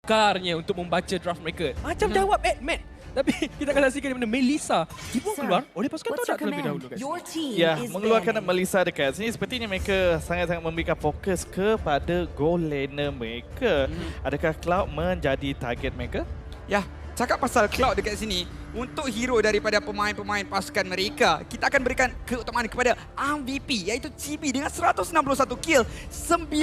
sukarnya untuk membaca draft mereka. Macam jawab Matt. Tapi kita akan saksikan di mana Melissa dibuang keluar oleh pasukan Todak terlebih dahulu, guys. Ya, mengeluarkan Melissa dekat sini sepertinya mereka sangat-sangat memberikan fokus kepada goal laner mereka. Adakah Cloud menjadi target mereka? Ya, cakap pasal Cloud dekat sini, untuk hero daripada pemain-pemain pasukan mereka, kita akan berikan keutamaan kepada MVP iaitu Chibi dengan 161 kill, 90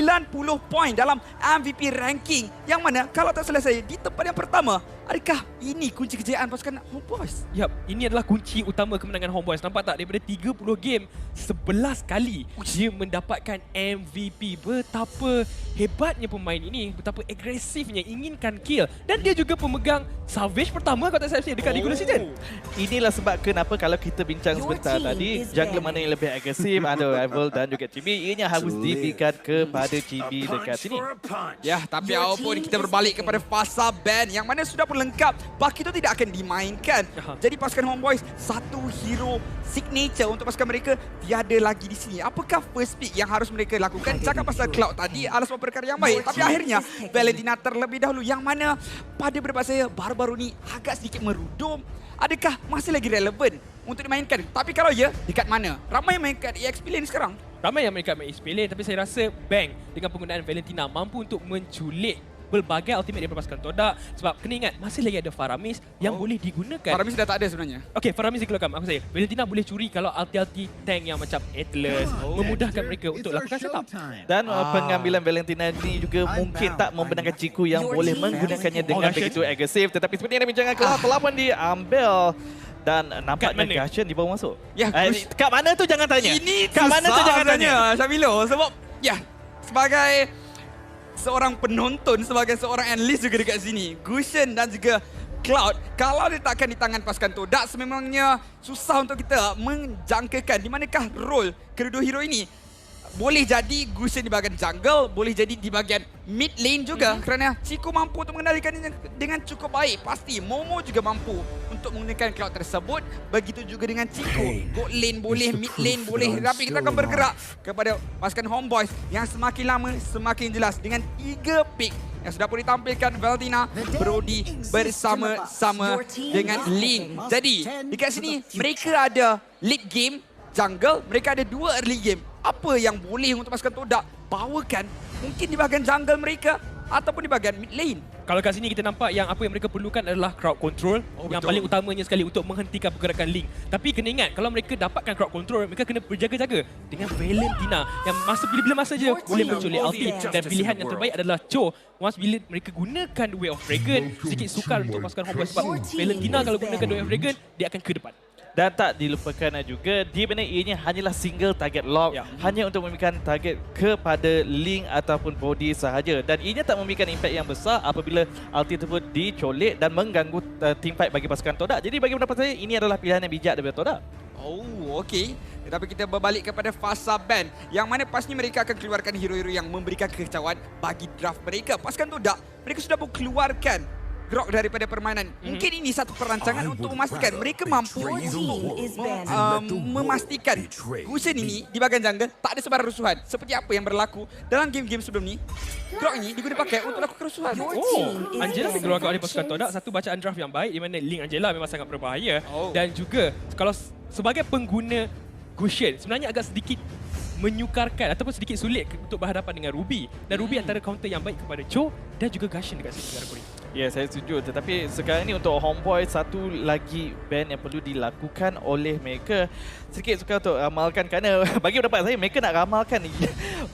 poin dalam MVP ranking. Yang mana kalau tak salah saya di tempat yang pertama, adakah ini kunci kejayaan pasukan Homeboyz? Yap, ini adalah kunci utama kemenangan Homeboyz. Nampak tak, daripada 30 game, 11 kali dia mendapatkan MVP. Betapa hebatnya pemain ini, betapa agresifnya inginkan kill. Dan dia juga pemegang salvage pertama kalau tak salah saya dekat regular season. Inilah sebab kenapa kalau kita bincang sebentar tadi, jungler mana yang lebih agresif, ada rival dan juga Chibi, ianya harus diberikan kepada Chibi dekat sini. Ya, tapi apapun kita berbalik kepada fasa ban yang mana sudah pun lengkap. Baki itu tidak akan dimainkan. Jadi pasukan Homeboyz, satu hero signature untuk pasukan mereka tiada lagi di sini. Apakah first pick yang harus mereka lakukan? Cakap pasal Cloud tadi adalah sebuah perkara yang baik. Tapi akhirnya Valentina terlebih dahulu yang mana pada pendapat saya baru-baru ni agak sedikit merudum. Adakah masih lagi relevan untuk dimainkan? Tapi kalau ya, dekat mana? Ramai yang main kat EXP Lane sekarang. Ramai yang mereka main EXP Lane, tapi saya rasa Bang dengan penggunaan Valentina mampu untuk menculik berbagai ultimate daripada pasukan Todak. Sebab kena ingat, masih lagi ada Faramis yang boleh digunakan. Faramis dah tak ada sebenarnya. Okey, Faramis dikeluarkan. Maksud saya, Valentina boleh curi kalau ulti-ulti tank yang macam Atlas, memudahkan mereka untuk lakukan setup. Dan pengambilan Valentina ini juga mungkin tak membenarkan Ciku yang boleh menggunakannya dengan begitu agresif. Tetapi seperti yang dibincangkan Cloud, telah pun diambil. Dan nampaknya Gashen dibawa masuk. Ya, kat mana tu jangan tanya. Ini kat mana tu jangan tanya. Syamilo, sebab ya, sebagai seorang penonton, sebagai seorang analis juga dekat sini, Gusion dan juga Cloud, kalau diletakkan di tangan pasukan Todak, sememangnya susah untuk kita menjangkakan di manakah role kedua hero ini. Boleh jadi Gusion di bahagian jungle, boleh jadi di bahagian mid lane juga. Kerana Chico mampu untuk mengendalikannya dengan cukup baik. Pasti Momo juga mampu untuk menggunakan Cloud tersebut. Begitu juga dengan Chico. Gold lane boleh, mid lane boleh. Tapi kita akan bergerak kepada pasukan Homeboyz yang semakin lama semakin jelas. Dengan 3 pick yang sudah pun ditampilkan Valentina, Brody bersama-sama dengan Link. Jadi dekat sini mereka ada late game jungle, mereka ada 2 early game. Apa yang boleh untuk pasukan Todak bawakan mungkin di bahagian jungle mereka ataupun di bahagian mid lane. Kalau kat sini kita nampak yang apa yang mereka perlukan adalah crowd control yang paling utamanya sekali untuk menghentikan pergerakan Link. Tapi kena ingat, kalau mereka dapatkan crowd control, mereka kena berjaga-jaga dengan Valentina yang masa bila-bila masa je boleh menculik ulti. Dan pilihan yang terbaik adalah Cho. Once bila mereka gunakan The Way of Dragon, sedikit sukar untuk pasukan Homeboyz sebab Valentina kalau gunakan The Way of Dragon, dia akan ke depan. Dan tak dilupakan juga, di mana ianya hanyalah single target lock, hanya untuk memberikan target kepada Link ataupun Brody sahaja. Dan ianya tak memberikan impact yang besar apabila ulti tersebut dicolek dan mengganggu teamfight bagi pasukan Todak. Jadi bagi pendapat saya, ini adalah pilihan yang bijak daripada Todak. Oh, okey. Tetapi kita berbalik kepada fasa ban yang mana pastinya mereka akan keluarkan hero-hero yang memberikan kekecauan bagi draft mereka. Pasukan Todak, mereka sudah pun keluarkan Grok daripada permainan. Mungkin ini satu perancangan untuk memastikan mereka mampu memastikan Gusion ini di bahagian jungle tak ada sebarang rusuhan. Seperti apa yang berlaku dalam game-game sebelum ni. Grok ini digunakan pakai untuk lakukan kerusuhan. Angela dikeluarkan oleh pasukan Todak. Satu bacaan draft yang baik di mana Link Angela memang sangat berbahaya. Dan juga kalau sebagai pengguna Gusion, sebenarnya agak sedikit menyukarkan ataupun sedikit sulit untuk berhadapan dengan Ruby. Dan Ruby antara counter yang baik kepada Cho dan juga Gashen dekat sini negara Korea. Ya, saya setuju. Tetapi sekarang ni untuk Homeboyz, satu lagi ban yang perlu dilakukan oleh mereka. Sedikit sukar untuk ramalkan kerana bagi pendapat saya, mereka nak ramalkan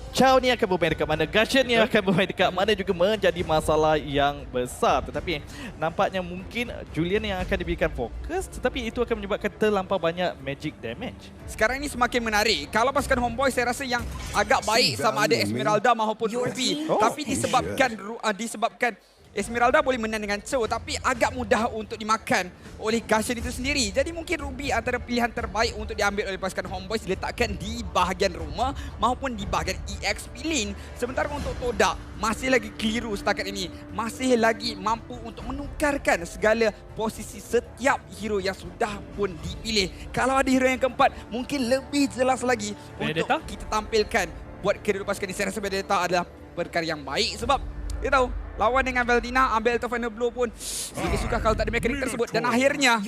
Chow ni akan bermain dekat mana, Gashen ni akan bermain dekat mana juga menjadi masalah yang besar. Tetapi nampaknya mungkin Julian yang akan diberikan fokus, tetapi itu akan menyebabkan terlampau banyak magic damage. Sekarang ini semakin menarik. Kalau pasukan Homeboyz saya rasa yang agak baik sama ada Esmeralda maupun Ruby. Tapi disebabkan Esmeralda boleh menang dengan Cho, tapi agak mudah untuk dimakan oleh Gashen itu sendiri. Jadi mungkin Ruby antara pilihan terbaik untuk diambil oleh pasukan Homeboyz diletakkan di bahagian rumah maupun di bahagian EXP lane. Sementara untuk Todak masih lagi keliru setakat ini. Masih lagi mampu untuk menukarkan segala posisi setiap hero yang sudah pun dipilih. Kalau ada hero yang keempat, mungkin lebih jelas lagi untuk kita tampilkan buat kedua pasukan ini. Saya rasa Benedetta adalah perkara yang baik sebab kita tahu lawan dengan Valentina, ambil Elite Final Blow pun dia suka kalau tak ada mekanik tersebut. Dan akhirnya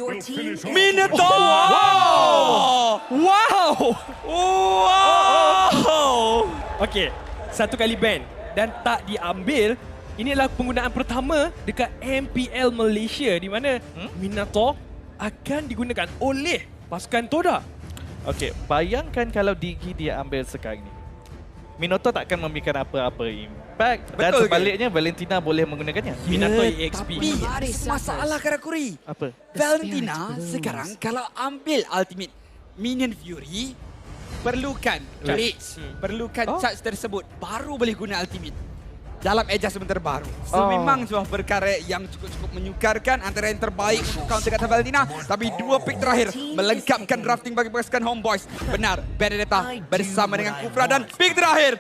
Minotaur! Wow! Wow! Okey, satu kali ban dan tak diambil. Inilah penggunaan pertama dekat MPL Malaysia di mana Minotaur akan digunakan oleh pasukan Toda. Okey, bayangkan kalau Digi dia ambil sekarang ni. Minotaur takkan memberikan apa-apa impact dan Betul ke? sebaliknya Valentina boleh menggunakannya. Minotaur EXP. Tapi masalah Karakuri. Apa? Valentina sekarang kalau ambil ultimate Minion Fury perlukan charge, perlukan charge tersebut baru boleh guna ultimate dalam adjustment terbaru. So memang sebuah perkara yang cukup menyukarkan, antara yang terbaik untuk counter kata Valentina. Tapi dua pick terakhir melengkapkan drafting bagi pasukan Homeboys. Benar, Benedetta bersama dengan Kufra dan pick terakhir.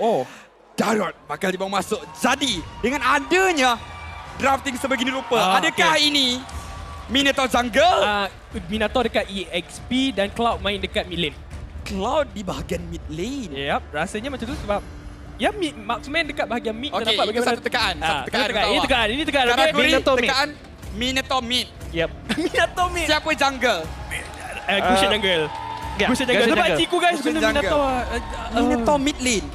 Darot bakal dibawa masuk. Jadi dengan adanya drafting sebegini rupa, adakah ini Minotaur jungle? Minotaur dekat EXP dan Cloud main dekat mid lane. Cloud di bahagian mid lane. Yap, rasanya macam tu sebab ya, marksman dekat bahagian mid. Okey, nampak itu bagaimana satu tekaan. Satu tekaan. Ini tekan, ini tekan. Okey, Karakuri Minotaur mid. tekaan Minotaur mid. Yep. Minotaur mid. Siapa jungle? Gusion jungle. Ya, Gusion jungle. Gusion Nampak jungle. Ciku guys Gusion guna jungle. Minotaur. Minotaur mid lane.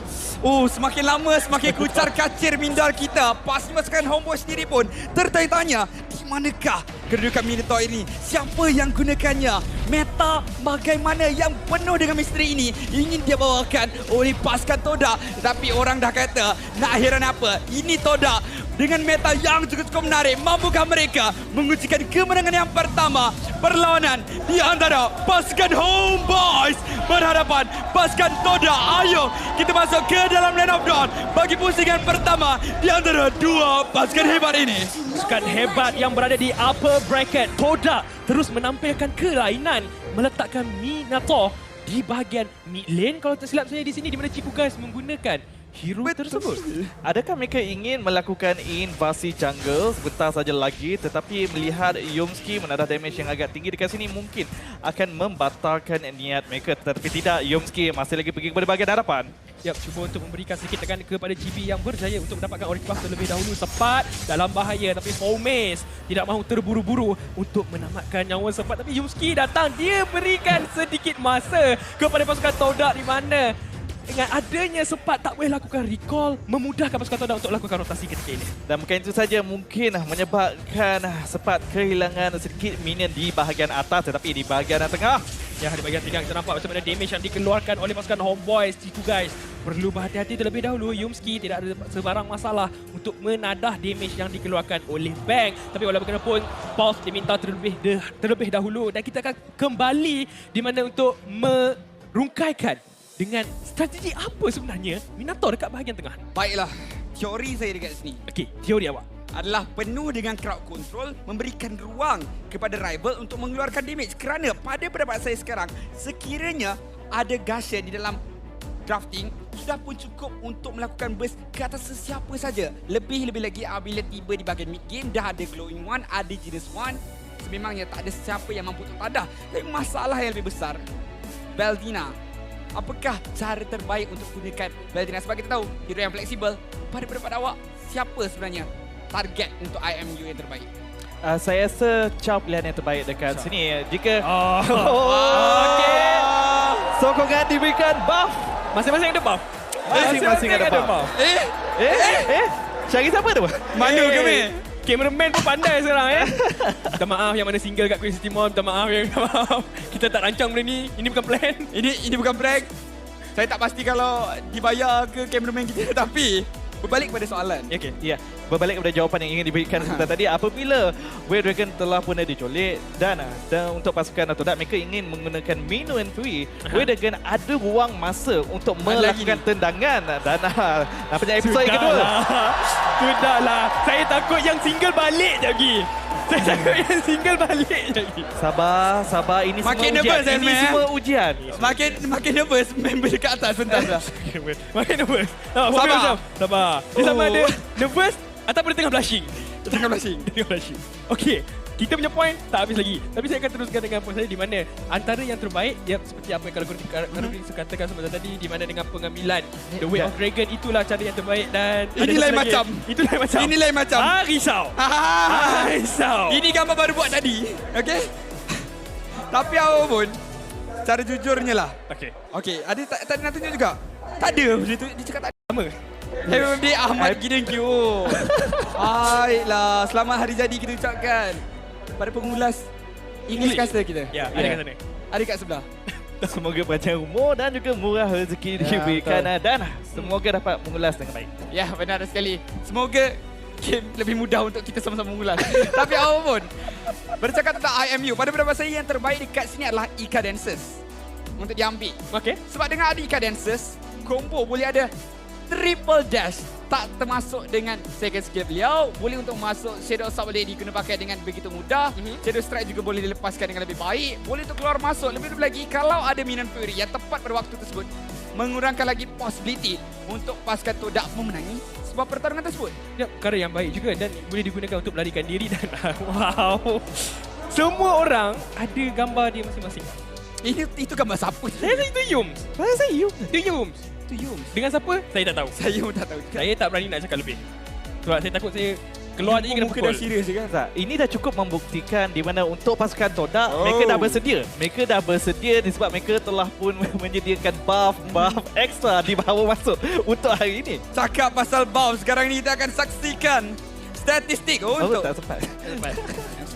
Semakin lama semakin kucar kacir mindar kita. Pasti pasukan Homeboy sendiri pun tertanya-tanya di manakah kedudukan Minotaur ini? Siapa yang gunakannya? Meta bagaimana yang penuh dengan misteri ini ingin dia bawakan oleh pasukan Toda. Tetapi orang dah kata, nak heran apa? Ini Toda dengan meta yang cukup menarik. Mampukah mereka mengujikan kemenangan yang pertama? Perlawanan di antara pasukan Homeboys berhadapan pasukan Toda. Ayo kita masuk ke dalam lane of dawn bagi pusingan pertama di antara dua pasukan hebat ini. Pasukan hebat yang berada di upper bracket. Toda terus menampilkan kelainan meletakkan Minotaur di bahagian mid lane. Kalau tak silap saya di sini di mana Ciku guys menggunakan hero tersebut. Adakah mereka ingin melakukan invasi jungle sebentar saja lagi, tetapi melihat Yomski menadah damage yang agak tinggi dekat sini mungkin akan membatalkan niat mereka. Tetapi tidak, Yomski masih lagi pergi kepada bahagian hadapan. Yap, cuba untuk memberikan sedikit tekan kepada GB yang berjaya untuk mendapatkan Auric Buff terlebih dahulu. Sempat dalam bahaya tapi Homes tidak mahu terburu-buru untuk menamatkan nyawa sempat. Tapi Yumski datang, dia berikan sedikit masa kepada pasukan Toda di mana dengan adanya sempat tak boleh lakukan recall, memudahkan pasukan Toda untuk lakukan rotasi ketika ini. Dan bukan itu saja, mungkin menyebabkan sempat kehilangan sedikit minion di bahagian atas, tetapi di bahagian tengah. Ya, di bahagian tengah kita nampak macam mana damage yang dikeluarkan oleh pasukan Homeboys. Ciku guys perlu berhati-hati terlebih dahulu. Yumski tidak ada sebarang masalah untuk menadah damage yang dikeluarkan oleh Bang. Tapi walaupun bagaimanapun, Pulse diminta terlebih dahulu. Dan kita akan kembali di mana untuk merungkaikan dengan strategi apa sebenarnya Minotaur dekat bahagian tengah. Baiklah, teori saya dekat sini Okey, teori awak. adalah penuh dengan crowd control, memberikan ruang kepada rival untuk mengeluarkan damage. Kerana pada pendapat saya sekarang, sekiranya ada Gusion di dalam drafting, sudah pun cukup untuk melakukan burst ke atas sesiapa saja. Lebih lagi apabila tiba di bahagian mid game, dah ada Glowing One, ada Genius One. Sememangnya tak ada siapa yang mampu untuk tadah. Tapi masalah yang lebih besar, Valentina. Apakah cara terbaik untuk gunakan Valentina? Sebab kita tahu, hero yang fleksibel. Pada pendapat awak, siapa sebenarnya target untuk IMU yang terbaik? Saya rasa Chow pilihan yang terbaik dekat sini. Jika Okey. sokongan diberikan buff, Masing-masing ada buff. masing-masing ada buff. Cari siapa tu? Mana kami? Cameraman pun pandai sekarang Minta maaf yang mana single kat Queen City Mall. Minta maaf. Kita tak rancang benda ni. Ini bukan plan. Ini bukan prank. Saya tak pasti kalau dibayar ke cameraman kita. Tapi berbalik pada soalan. Okey. Ya, berbalik kepada jawapan yang ingin diberikan sebentar tadi, apabila Way Dragon telah pun dicolik dan untuk pasukan Toda mereka ingin menggunakan Mino and Free, Way Dragon ada ruang masa untuk melakukan tendangan dan nampaknya episod yang kedua. Sudahlah. Saya takut yang single balik je lagi. Saya takut yang single balik je lagi. Sabar, ini Makin semua ujian. nervous, Ini Elmer. semua ujian. Makin nervous member dekat atas sebentar. Makin nervous. Sabar. Dia sama ada nervous ataupun dia tengah blushing. Tengah blushing. Dia tengah blushing. Okey. kita punya point tak habis lagi. Tapi saya akan teruskan dengan point saya di mana antara yang terbaik seperti apa yang kalau katakan sebentar tadi, di mana dengan pengambilan The Way of Dragon, itulah cara yang terbaik. Dan Ini lain macam. Itu lain macam. Ini lain macam. Risau. Risau. Ini gambar baru buat tadi. Okay? Tapi apapun, cara jujurnya lah. Okay, ada tadi nak tunjuk juga? Tak ada. Dia cakap tak ada. Sama. Happy birthday Ahmad Gidengkyo. Baiklah, selamat hari jadi kita ucapkan pada pengulas English Caster kita. Ya, ada kat sana. Ada kat sebelah. Semoga panjang umur dan juga murah rezeki diberikan dan semoga dapat mengulas dengan baik. Ya, benar sekali. Semoga game lebih mudah untuk kita sama-sama mengulas. Tapi apapun, bercakap tentang IMU, pada pendapat saya yang terbaik dekat sini adalah Ika Dancers untuk diambil. Okey. Sebab dengan ada Ika Dancers, combo boleh ada triple dash, tak termasuk dengan second skill beliau. Boleh untuk masuk Shadow Assault boleh diguna pakai dengan begitu mudah. Shadow Strike juga boleh dilepaskan dengan lebih baik. Boleh untuk keluar masuk. Lebih-lebih lagi kalau ada Minion Fury yang tepat pada waktu tersebut, mengurangkan lagi possibility untuk pasukan Todak memenangi sebuah pertarungan tersebut. Ya, perkara yang baik juga dan boleh digunakan untuk melarikan diri dan wow. Semua orang ada gambar dia masing-masing. Itu gambar siapa? Saya rasa itu Yums. Itu Yums. Dengan siapa? Saya tak tahu. Saya pun tak tahu. Saya tak berani nak cakap lebih. Sebab saya takut saya keluar je kena pukul. serius kan? Tak, ini dah cukup membuktikan di mana untuk pasukan Todak mereka dah bersedia. Mereka dah bersedia disebab mereka telah pun menyediakan buff ekstra di bawah masuk untuk hari ini. Cakap pasal buff, sekarang ni kita akan saksikan statistik untuk tak sempat.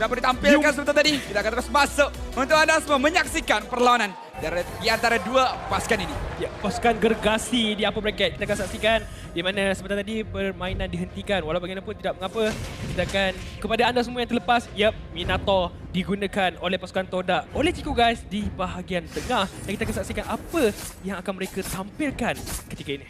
sudah boleh tampilkan sebentar tadi. Kita akan terus masuk untuk anda semua menyaksikan perlawanan di antara dua pasukan ini. Ya, pasukan gergasi di upper bracket. Kita akan saksikan di mana sebentar tadi permainan dihentikan. Walau bagaimanapun tidak mengapa. Kita akan kepada anda semua yang terlepas, yap, Minato digunakan oleh pasukan Todak oleh Ciku guys di bahagian tengah. Dan kita akan saksikan apa yang akan mereka tampilkan ketika ini.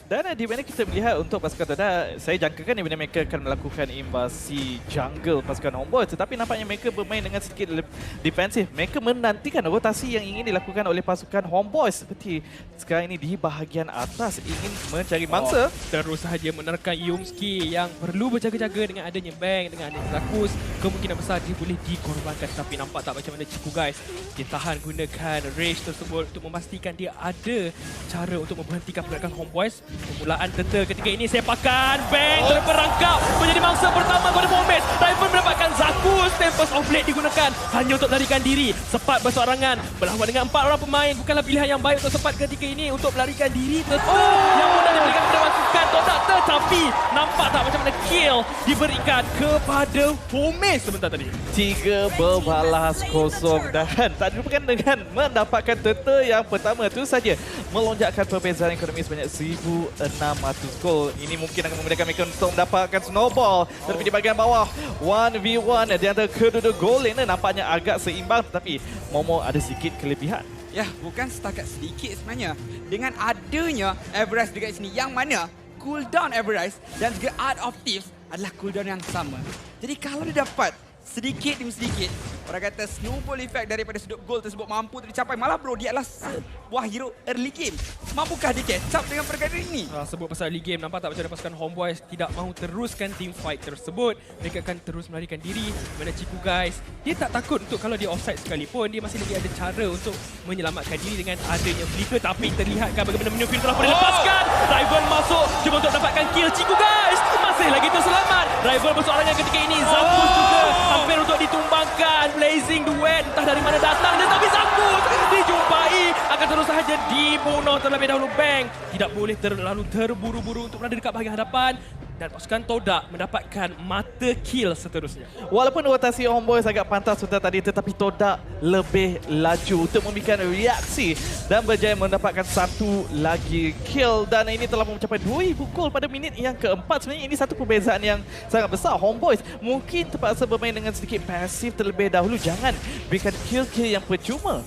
Dan di mana kita melihat untuk pasukan Todak, saya jangkakan di mana mereka akan melakukan invasi jungle pasukan Homeboyz, tetapi nampaknya mereka bermain dengan sedikit defensif. Mereka menantikan rotasi yang ingin dilakukan oleh pasukan Homeboyz seperti sekarang ini di bahagian atas ingin mencari mangsa. Terus sahaja menerka Yumski yang perlu berjaga-jaga dengan adanya Bang, dengan adanya Zakus. Kemungkinan besar dia boleh dikorbankan, tapi nampak tak macam mana Ciku guys. Dia tahan gunakan rage tersebut untuk memastikan dia ada cara untuk memberhentikan pergerakan Homeboyz. Permulaan tentu ketika ini sepakan Bang terperangkap menjadi mangsa pertama kepada Homeboyz. Rifle mendapatkan Zakus, Tempest of Blade digunakan hanya untuk melarikan diri. Sempat bersorangan berlawan dengan 4 orang pemain, bukanlah pilihan yang baik untuk sempat ketika ini untuk melarikan diri. Yang mudah diberikan kepada pasukan Todak, tetapi nampak tak macam mana kill diberikan kepada Homeboyz sebentar tadi. 3 berbalas kosong dan tak dilupakan dengan mendapatkan turtle yang pertama itu saja melonjakkan perbezaan ekonomi sebanyak 1,600 gol. Ini mungkin akan memudahkan mereka untuk mendapatkan snowball. Tetapi di bahagian bawah 1v1 di antara kedua-dua gol ini nampaknya agak seimbang, tetapi Momo ada sedikit kelebihan. Ya, bukan setakat sedikit sebenarnya. Dengan adanya Everest dekat sini, yang mana cooldown Everest dan juga Art of Thieves adalah cooldown yang sama. Jadi kalau dia dapat sedikit demi sedikit, orang kata snowball effect daripada sudut gol tersebut mampu dicapai. Malah bro, dia adalah sebuah hero early game. Mampukah dia catch up dengan perkara ini? Sebut pasal early game, nampak tak macam mana pasukan Homeboyz tidak mahu teruskan team fight tersebut. Mereka akan terus melarikan diri. Mana Ciku guys, dia tak takut untuk kalau dia offside sekalipun, dia masih lagi ada cara untuk menyelamatkan diri dengan adanya flicker. Tapi terlihatkan bagaimana Minion Fury telah dilepaskan. Rival masuk cuba untuk dapatkan kill. Ciku guys masih lagi terselamat. Rival bersorangan ketika ini. Zakus juga hampir untuk ditumbangkan. Blazing Duet entah dari mana datang, tetapi Zakus dijumpai akan terus sahaja dibunuh terlebih dahulu. Bang tidak boleh terlalu terburu-buru untuk berada dekat bahagian hadapan. Dan pasukan Todak mendapatkan mata kill seterusnya. Walaupun rotasi Homeboyz agak pantas sebentar tadi, tetapi Todak lebih laju untuk memberikan reaksi dan berjaya mendapatkan satu lagi kill. Dan ini telah mencapai 2000 gol pada minit yang keempat. Sebenarnya ini satu perbezaan yang sangat besar. Homeboyz mungkin terpaksa bermain dengan sedikit pasif terlebih dahulu. Jangan berikan kill-kill yang percuma.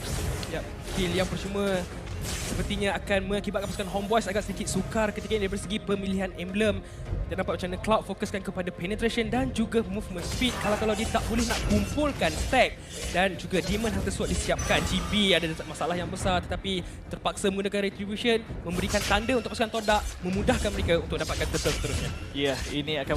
Ya, kill yang percuma sepertinya akan mengakibatkan pasukan Homeboyz agak sedikit sukar ketika ini dari segi pemilihan emblem. Kita nampak macam mana Cloud fokuskan kepada penetration dan juga movement speed. Kalau dia tak boleh nak kumpulkan stack. Dan juga Demon Hunter Sword disiapkan. GB ada masalah yang besar tetapi terpaksa menggunakan Retribution, memberikan tanda untuk pasukan Todak, memudahkan mereka untuk dapatkan turtle seterusnya. Ya, ini akan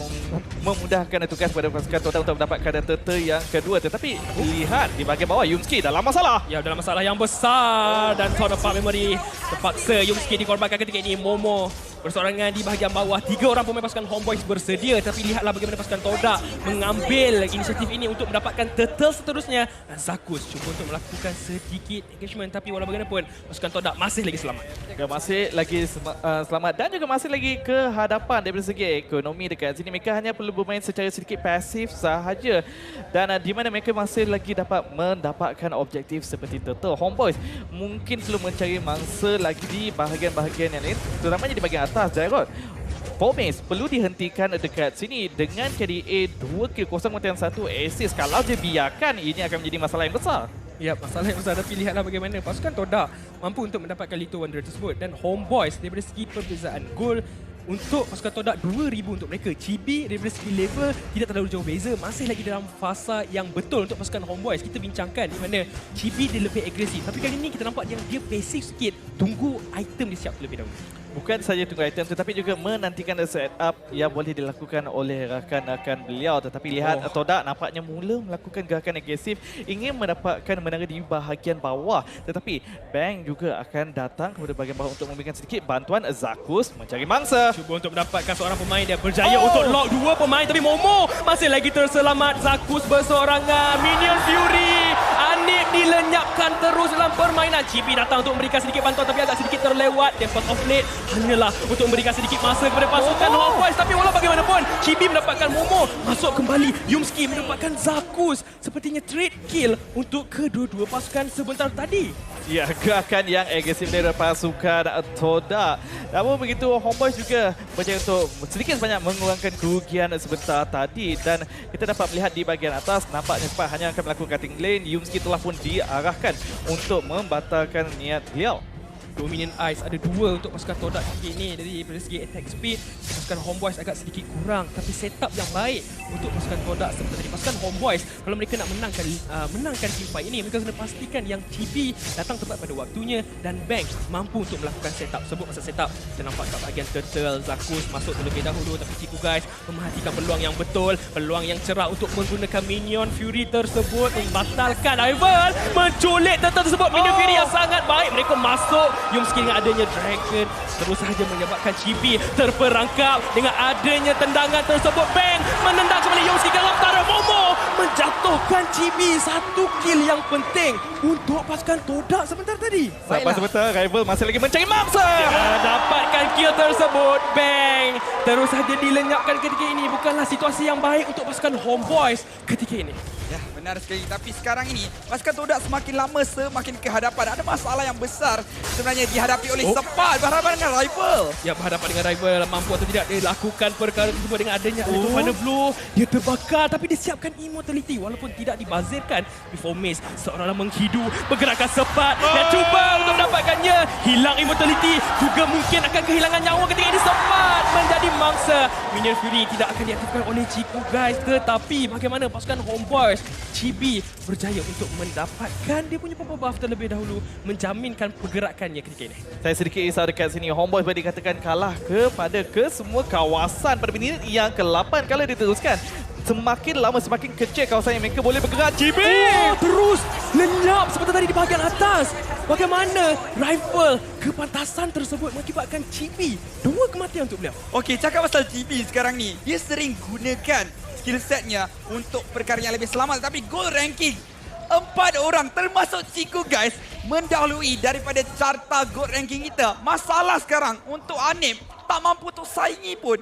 memudahkan tugas pada pasukan Todak untuk mendapatkan turtle yang kedua. Tetapi lihat di bahagian bawah, Yumski dalam masalah. Ya, dalam masalah yang besar dan Sword of Memory terpaksa Yumski dikorbankan ketika ini. Momo bersorangan di bahagian bawah. 3 orang pemain pasukan Homeboys bersedia, tapi lihatlah bagaimana pasukan Todak mengambil inisiatif ini untuk mendapatkan turtle seterusnya. Dan Zakus cuba untuk melakukan sedikit engagement, tapi walau bagaimanapun pasukan Todak masih lagi selamat. Dia masih lagi selamat dan juga masih lagi ke hadapan daripada segi ekonomi dekat sini. Mereka hanya perlu bermain secara sedikit pasif sahaja. Dan di mana mereka masih lagi dapat mendapatkan objektif seperti turtle. Homeboys mungkin perlu mencari mangsa lagi di bahagian-bahagian yang lain, terutamanya di bahagian atas. Jairod, Fomes perlu dihentikan dekat sini dengan KDA 2 kill 0-1 assist. Kalau dia biarkan, ini akan menjadi masalah yang besar. Ya, masalah yang besar, tapi lihatlah bagaimana pasukan Todak mampu untuk mendapatkan Little Wanderer tersebut. Dan Homeboys daripada segi perbezaan gol, untuk pasukan Todak 2,000 untuk mereka. Chibi daripada segi level tidak terlalu jauh beza, masih lagi dalam fasa yang betul untuk pasukan Homeboys. Kita bincangkan di mana Chibi dia lebih agresif, tapi kali ini kita nampak yang dia pasif sikit, tunggu item dia siap terlebih dahulu. Bukan saja tunggu item tetapi juga menantikan setup yang boleh dilakukan oleh rakan-rakan beliau. Tetapi lihat Todak nampaknya mula melakukan gerakan agresif, ingin mendapatkan menara di bahagian bawah. Tetapi Bang juga akan datang kepada bahagian bawah untuk memberikan sedikit bantuan. Zakus mencari mangsa. Cuba untuk mendapatkan seorang pemain, dia berjaya untuk lock 2 pemain, tapi Momo masih lagi terselamat. Zakus bersorangan, Minion Fury, Anip dilenyapkan terus dalam permainan. Chibi datang untuk memberikan sedikit bantuan tapi agak sedikit terlewat. Tempest of Late hanyalah untuk memberikan sedikit masa kepada pasukan Homeboys. Tapi walau bagaimanapun, Chibi mendapatkan Momo, masuk kembali. Yumski mendapatkan Zakus. Sepertinya trade kill untuk kedua-dua pasukan sebentar tadi. Ya, gerakan yang agresif dari pasukan Todak. Namun begitu, Homeboys juga berjaya untuk sedikit sebanyak mengurangkan kerugian sebentar tadi. Dan kita dapat melihat di bahagian atas, nampaknya Cepat hanya akan melakukan cutting lane. Yumski telah pun diarahkan untuk membatalkan niat beliau. Dominion Ice ada 2 untuk pasukan Todak kali ini. Dari segi attack speed, pasukan Homeboys agak sedikit kurang, tapi setup yang baik untuk pasukan Todak seperti tadi. Pasukan Homeboys, kalau mereka nak menangkan team fight ini, mereka kena pastikan yang TP datang tepat pada waktunya dan Bang mampu untuk melakukan setup. Sebut masa setup, kita nampak kat bahagian Turtle, Zakus masuk terlebih dahulu, tapi Ciku guys memerhatikan peluang yang betul, peluang yang cerah untuk menggunakan Minion Fury tersebut, membatalkan rival, menculik Turtle tersebut. Minion Fury yang sangat baik, mereka masuk. Yumski dengan adanya Dragon terus sahaja menyebabkan Chibi terperangkap dengan adanya tendangan tersebut. Bang menendang kembali Yumski ke antara Momo, menjatuhkan Chibi. 1 kill yang penting untuk pasukan Todak sebentar tadi. Sampai sebentar, rival masih lagi mencari mangsa. Dapatkan kill tersebut. Bang terus sahaja dilenyapkan ketika ini. Bukanlah situasi yang baik untuk pasukan Homeboys ketika ini. Ya, benar sekali. Tapi sekarang ini, pasukan Todak semakin lama semakin ke hadapan. Ada masalah yang besar sebenarnya dihadapi oleh Cepat berhadapan dengan rival. Ya, berhadapan dengan rival, mampu atau tidak dia lakukan perkara tersebut dengan adanya Mana Blue. Dia terbakar tapi dia siapkan immortality walaupun tidak dibazirkan. Before Maze seorang menghidu, bergerakan Cepat dan cuba untuk mendapatkannya. Hilang immortality, juga mungkin akan kehilangan nyawa ketika ini. Cepat menjadi mangsa. Minion Fury tidak akan diaktifkan oleh Ciku guys, tetapi bagaimana pasukan Homeboys, Chibi berjaya untuk mendapatkan dia punya purple buff terlebih dahulu, menjaminkan pergerakannya ketika ini. Saya sedikit risau dekat sini. Homeboys boleh dikatakan kalah kepada semua kawasan pada minit yang ke-8 kalau diteruskan. Semakin lama semakin kecil kawasan yang mereka boleh bergerak. Chibi! Terus lenyap seperti tadi di bahagian atas. Bagaimana rifle kepantasan tersebut mengakibatkan Chibi 2 kematian untuk beliau. Okey, cakap pasal GB sekarang ni, dia sering gunakan skill setnya untuk perkara yang lebih selamat. Tapi gold ranking 4 orang termasuk Ciku guys mendahului daripada carta gold ranking kita. Masalah sekarang untuk Anip tak mampu untuk saingi pun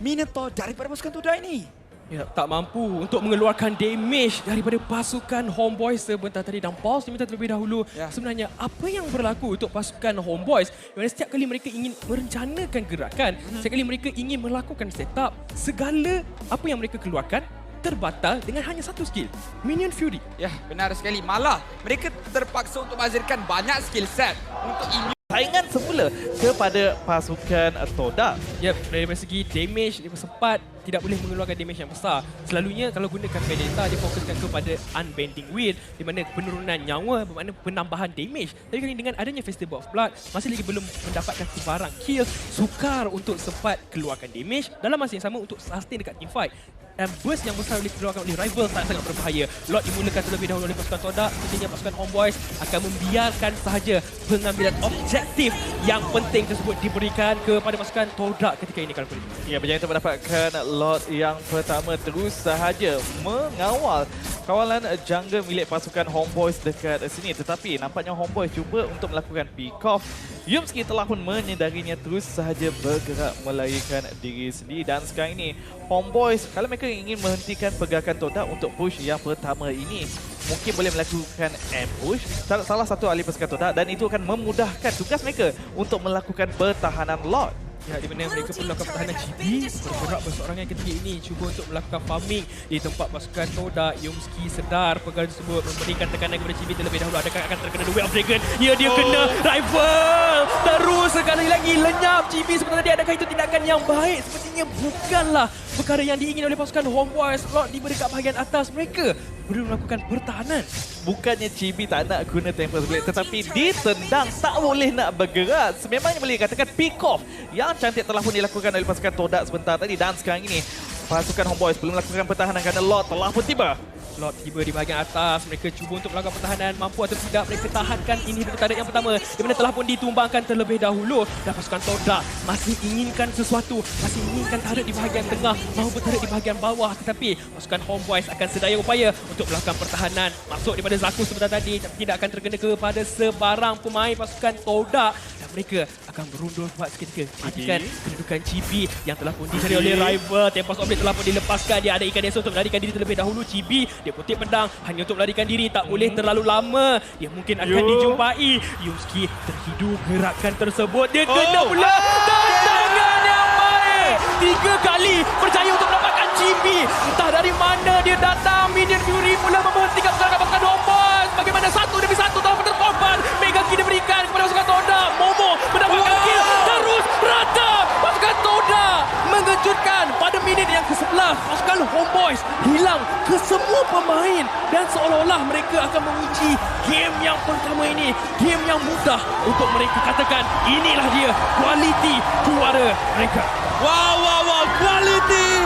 Minotaur daripada pasukan Todak ini. Ya, tak mampu untuk mengeluarkan damage daripada pasukan Homeboys sebentar tadi. Dan pause diminta terlebih dahulu. Sebenarnya apa yang berlaku untuk pasukan Homeboys? Yang setiap kali mereka ingin merencanakan gerakan, setiap kali mereka ingin melakukan setup, segala apa yang mereka keluarkan terbatal dengan hanya satu skill, Minion Fury. Ya, benar sekali. Malah mereka terpaksa untuk bazirkan banyak skill set untuk immune. saingan semula kepada pasukan Todak. Yep, dari segi damage dia sempat tidak boleh mengeluarkan damage yang besar. Selalunya kalau gunakan Vendetta dia fokuskan kepada unbending will di mana penurunan nyawa bermakna penambahan damage. Tapi kali dengan adanya Festival of Blood masih lagi belum mendapatkan sebarang kill, sukar untuk sempat keluarkan damage dalam masa yang sama untuk sustain dekat teamfight. Dan burst yang besar boleh dikeluarkan oleh rival sangat-sangat berbahaya. Lot dimulakan terlebih dahulu oleh pasukan Todak. Sepertinya pasukan Homeboys akan membiarkan sahaja pengambilan objektif yang penting tersebut diberikan kepada pasukan Todak ketika ini kalau boleh. Ya, berjaya untuk mendapatkan lot yang pertama terus sahaja mengawal kawalan jungle milik pasukan Homeboys dekat sini. Tetapi nampaknya Homeboys cuba untuk melakukan pick off. Yumski telah pun menyedarinya terus sahaja bergerak melarikan diri sendiri. Dan sekarang ini Homeboys kalau mereka ingin menghentikan pergerakan Todak untuk push yang pertama ini, mungkin boleh melakukan ambush salah satu ahli pasukan Todak dan itu akan memudahkan tugas mereka untuk melakukan pertahanan lot. Ya, di mana mereka perlu melakukan pertahanan GB bergerak berseorangan ketika ini cuba untuk melakukan farming di tempat pasukan Todak. Yumski sedar perkara tersebut memberikan tekanan kepada GB terlebih dahulu. Adakah akan terkena The Way of Dragon? Ya, dia kena rival. Terus sekali lagi lenyap GB sebenarnya. Adakah itu tindakan yang baik? Sepertinya bukanlah perkara yang diingin oleh pasukan Homeboys. Lot diberi kat bahagian atas, mereka perlu melakukan pertahanan. Bukannya Chibi tak nak guna Tempest Blade, tetapi ditendang, tak boleh nak bergerak. Sememangnya boleh dikatakan pick off yang cantik telah pun dilakukan oleh pasukan Todak sebentar tadi. Dan sekarang ini pasukan Homeboys belum melakukan pertahanan kerana Lot telah pun tiba. Lot tiba di bahagian atas, mereka cuba untuk melakukan pertahanan, mampu atau tidak mereka tahankan inhibitor turret yang pertama di mana telah pun ditumbangkan terlebih dahulu. Dan pasukan Todak masih inginkan sesuatu, masih inginkan turret di bahagian tengah maupun turret di bahagian bawah, tetapi pasukan Homeboys akan sedaya upaya untuk melakukan pertahanan. Masuk daripada Zaku sebentar tadi tidak akan terkena kepada sebarang pemain pasukan Todak dan mereka akan berundur buat seketika. Perhatikan kedudukan Chibi yang telah pun dicari oleh rival. Tempest of Blade telah pun dilepaskan, dia ada ikan desa untuk melarikan diri terlebih dahulu. Chibi dia kutip pedang hanya untuk melarikan diri, tak boleh terlalu lama. Dia mungkin akan dijumpai. Yumski terhidu gerakan tersebut. Dia kena pula tendangan yang baik. 3 kali berjaya untuk mendapatkan Chibi. Entah dari mana dia datang. Minion Fury mula menghentikan serangan pasukan Homeboys. Bagaimana satu demi satu telah pun terkorban. Mega Ki diberikan kepada pasukan Todak. Momo mendapatkan kill. Terus rata pasukan Todak mengejutkan pada minit yang ke-11. Pasukan Homeboys hilang ke semua pemain dan seolah-olah mereka akan menguji game yang pertama ini, game yang mudah untuk mereka katakan inilah dia kualiti juara mereka. Wow, quality.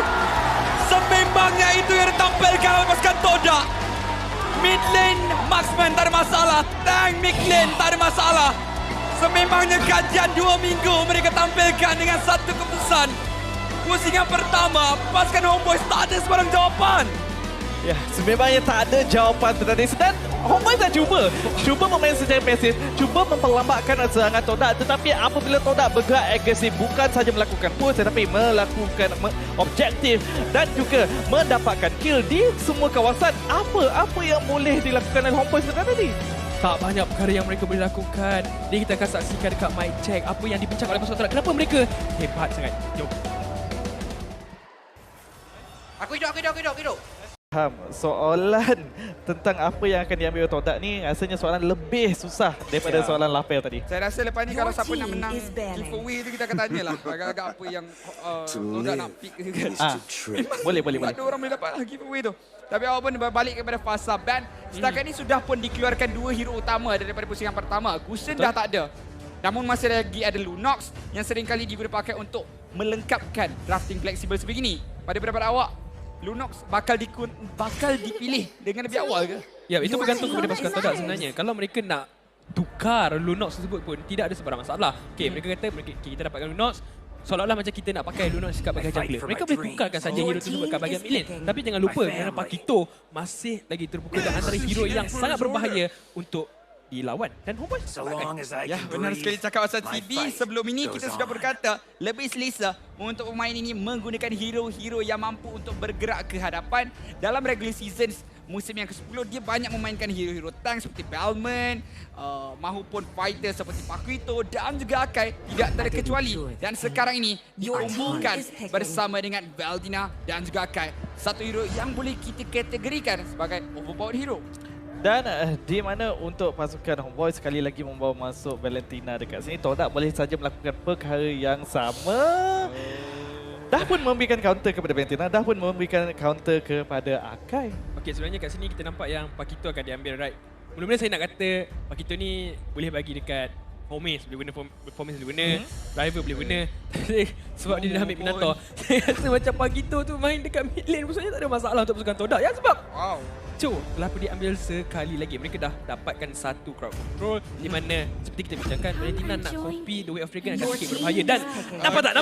Sememangnya itu yang ditampilkan oleh pasukan Todak. Mid lane marksman tak ada masalah, tank mid lane tak ada masalah. Sememangnya kajian 2 minggu mereka tampilkan dengan satu keputusan. Pusingan pertama, pasukan Homeboys tak ada sebarang jawapan. Ya, sememangnya tak ada jawapan tadi. Dan Homeboys dah cuba bermain secara pasif, cuba memperlambatkan serangan Todak. Tetapi apabila Todak bergerak agresif, bukan sahaja melakukan push tetapi melakukan objektif dan juga mendapatkan kill di semua kawasan. Apa yang boleh dilakukan oleh Homeboys tadi? Tak banyak perkara yang mereka boleh lakukan. Jadi kita akan saksikan dekat mic check apa yang dibincangkan oleh pasukan Todak. Kenapa mereka hebat sangat? Jom. Aku hidup. Faham, soalan tentang apa yang akan diambil Todak ni rasanya soalan lebih susah daripada soalan Lapel tadi. Saya rasa lepas ni kalau Your siapa nak team menang is banning. giveaway tu kita akan tanyalah agak-agak apa yang Todak nak pick kan. Boleh. Tak ada orang boleh dapat lah giveaway tu. Tapi apapun balik kepada fasa ban. Setakat ni sudah pun dikeluarkan 2 hero utama daripada pusingan pertama. Gusion dah tak ada. Namun masih lagi ada Lunox yang seringkali dipakai untuk melengkapkan drafting fleksibel sebegini. Pada pendapat awak, Lunox bakal dipilih dengan lebih awal ke? Ya, itu bergantung kepada pasukan Todak sebenarnya. Kalau mereka nak tukar Lunox tersebut pun tidak ada sebarang masalah. Okey, mereka kata kita dapatkan Lunox seolah-olah macam kita nak pakai Lunox kat bahagian jungler. Mereka boleh tukarkan saja hero tersebut kat bahagian mid lane. Tapi jangan lupa kerana Pakito masih lagi terbuka dan antara hero yang sangat berbahaya untuk dilawan. Dan Homeboys Ya, benar sekali cakap pasal TB. Sebelum ini kita sudah berkata lebih selesa untuk pemain ini menggunakan hero-hero yang mampu untuk bergerak ke hadapan. Dalam regular seasons musim yang ke-10 dia banyak memainkan hero-hero tank seperti Balman, mahupun fighter seperti Pakito dan juga Akai tidak terkecuali. Dan sekarang ini dikumpulkan bersama dengan Valdina dan juga Akai. Satu hero yang boleh kita kategorikan sebagai overpowered hero. Dan di mana untuk pasukan Homeboy sekali lagi membawa masuk Valentina dekat sini, Todak boleh saja melakukan perkara yang sama. Dah pun memberikan counter kepada Valentina, dah pun memberikan counter kepada Akai. Okey, sebenarnya kat sini kita nampak yang Pakito akan diambil, right? Mula-mula saya nak kata Pakito ni boleh bagi dekat Formis, boleh guna Formis, boleh guna Rival, boleh guna. Sebab dia dah ambil Minator. Saya rasa macam Pakito tu main dekat mid lane maksudnya tak ada masalah untuk pasukan Todak. Ya sebab Wow. kenapa diambil sekali lagi? Mereka dah dapatkan satu crowd control di mana seperti kita bincangkan Valentina nak copy The Way of Dragon akan sikit berbahaya dan nampak tak?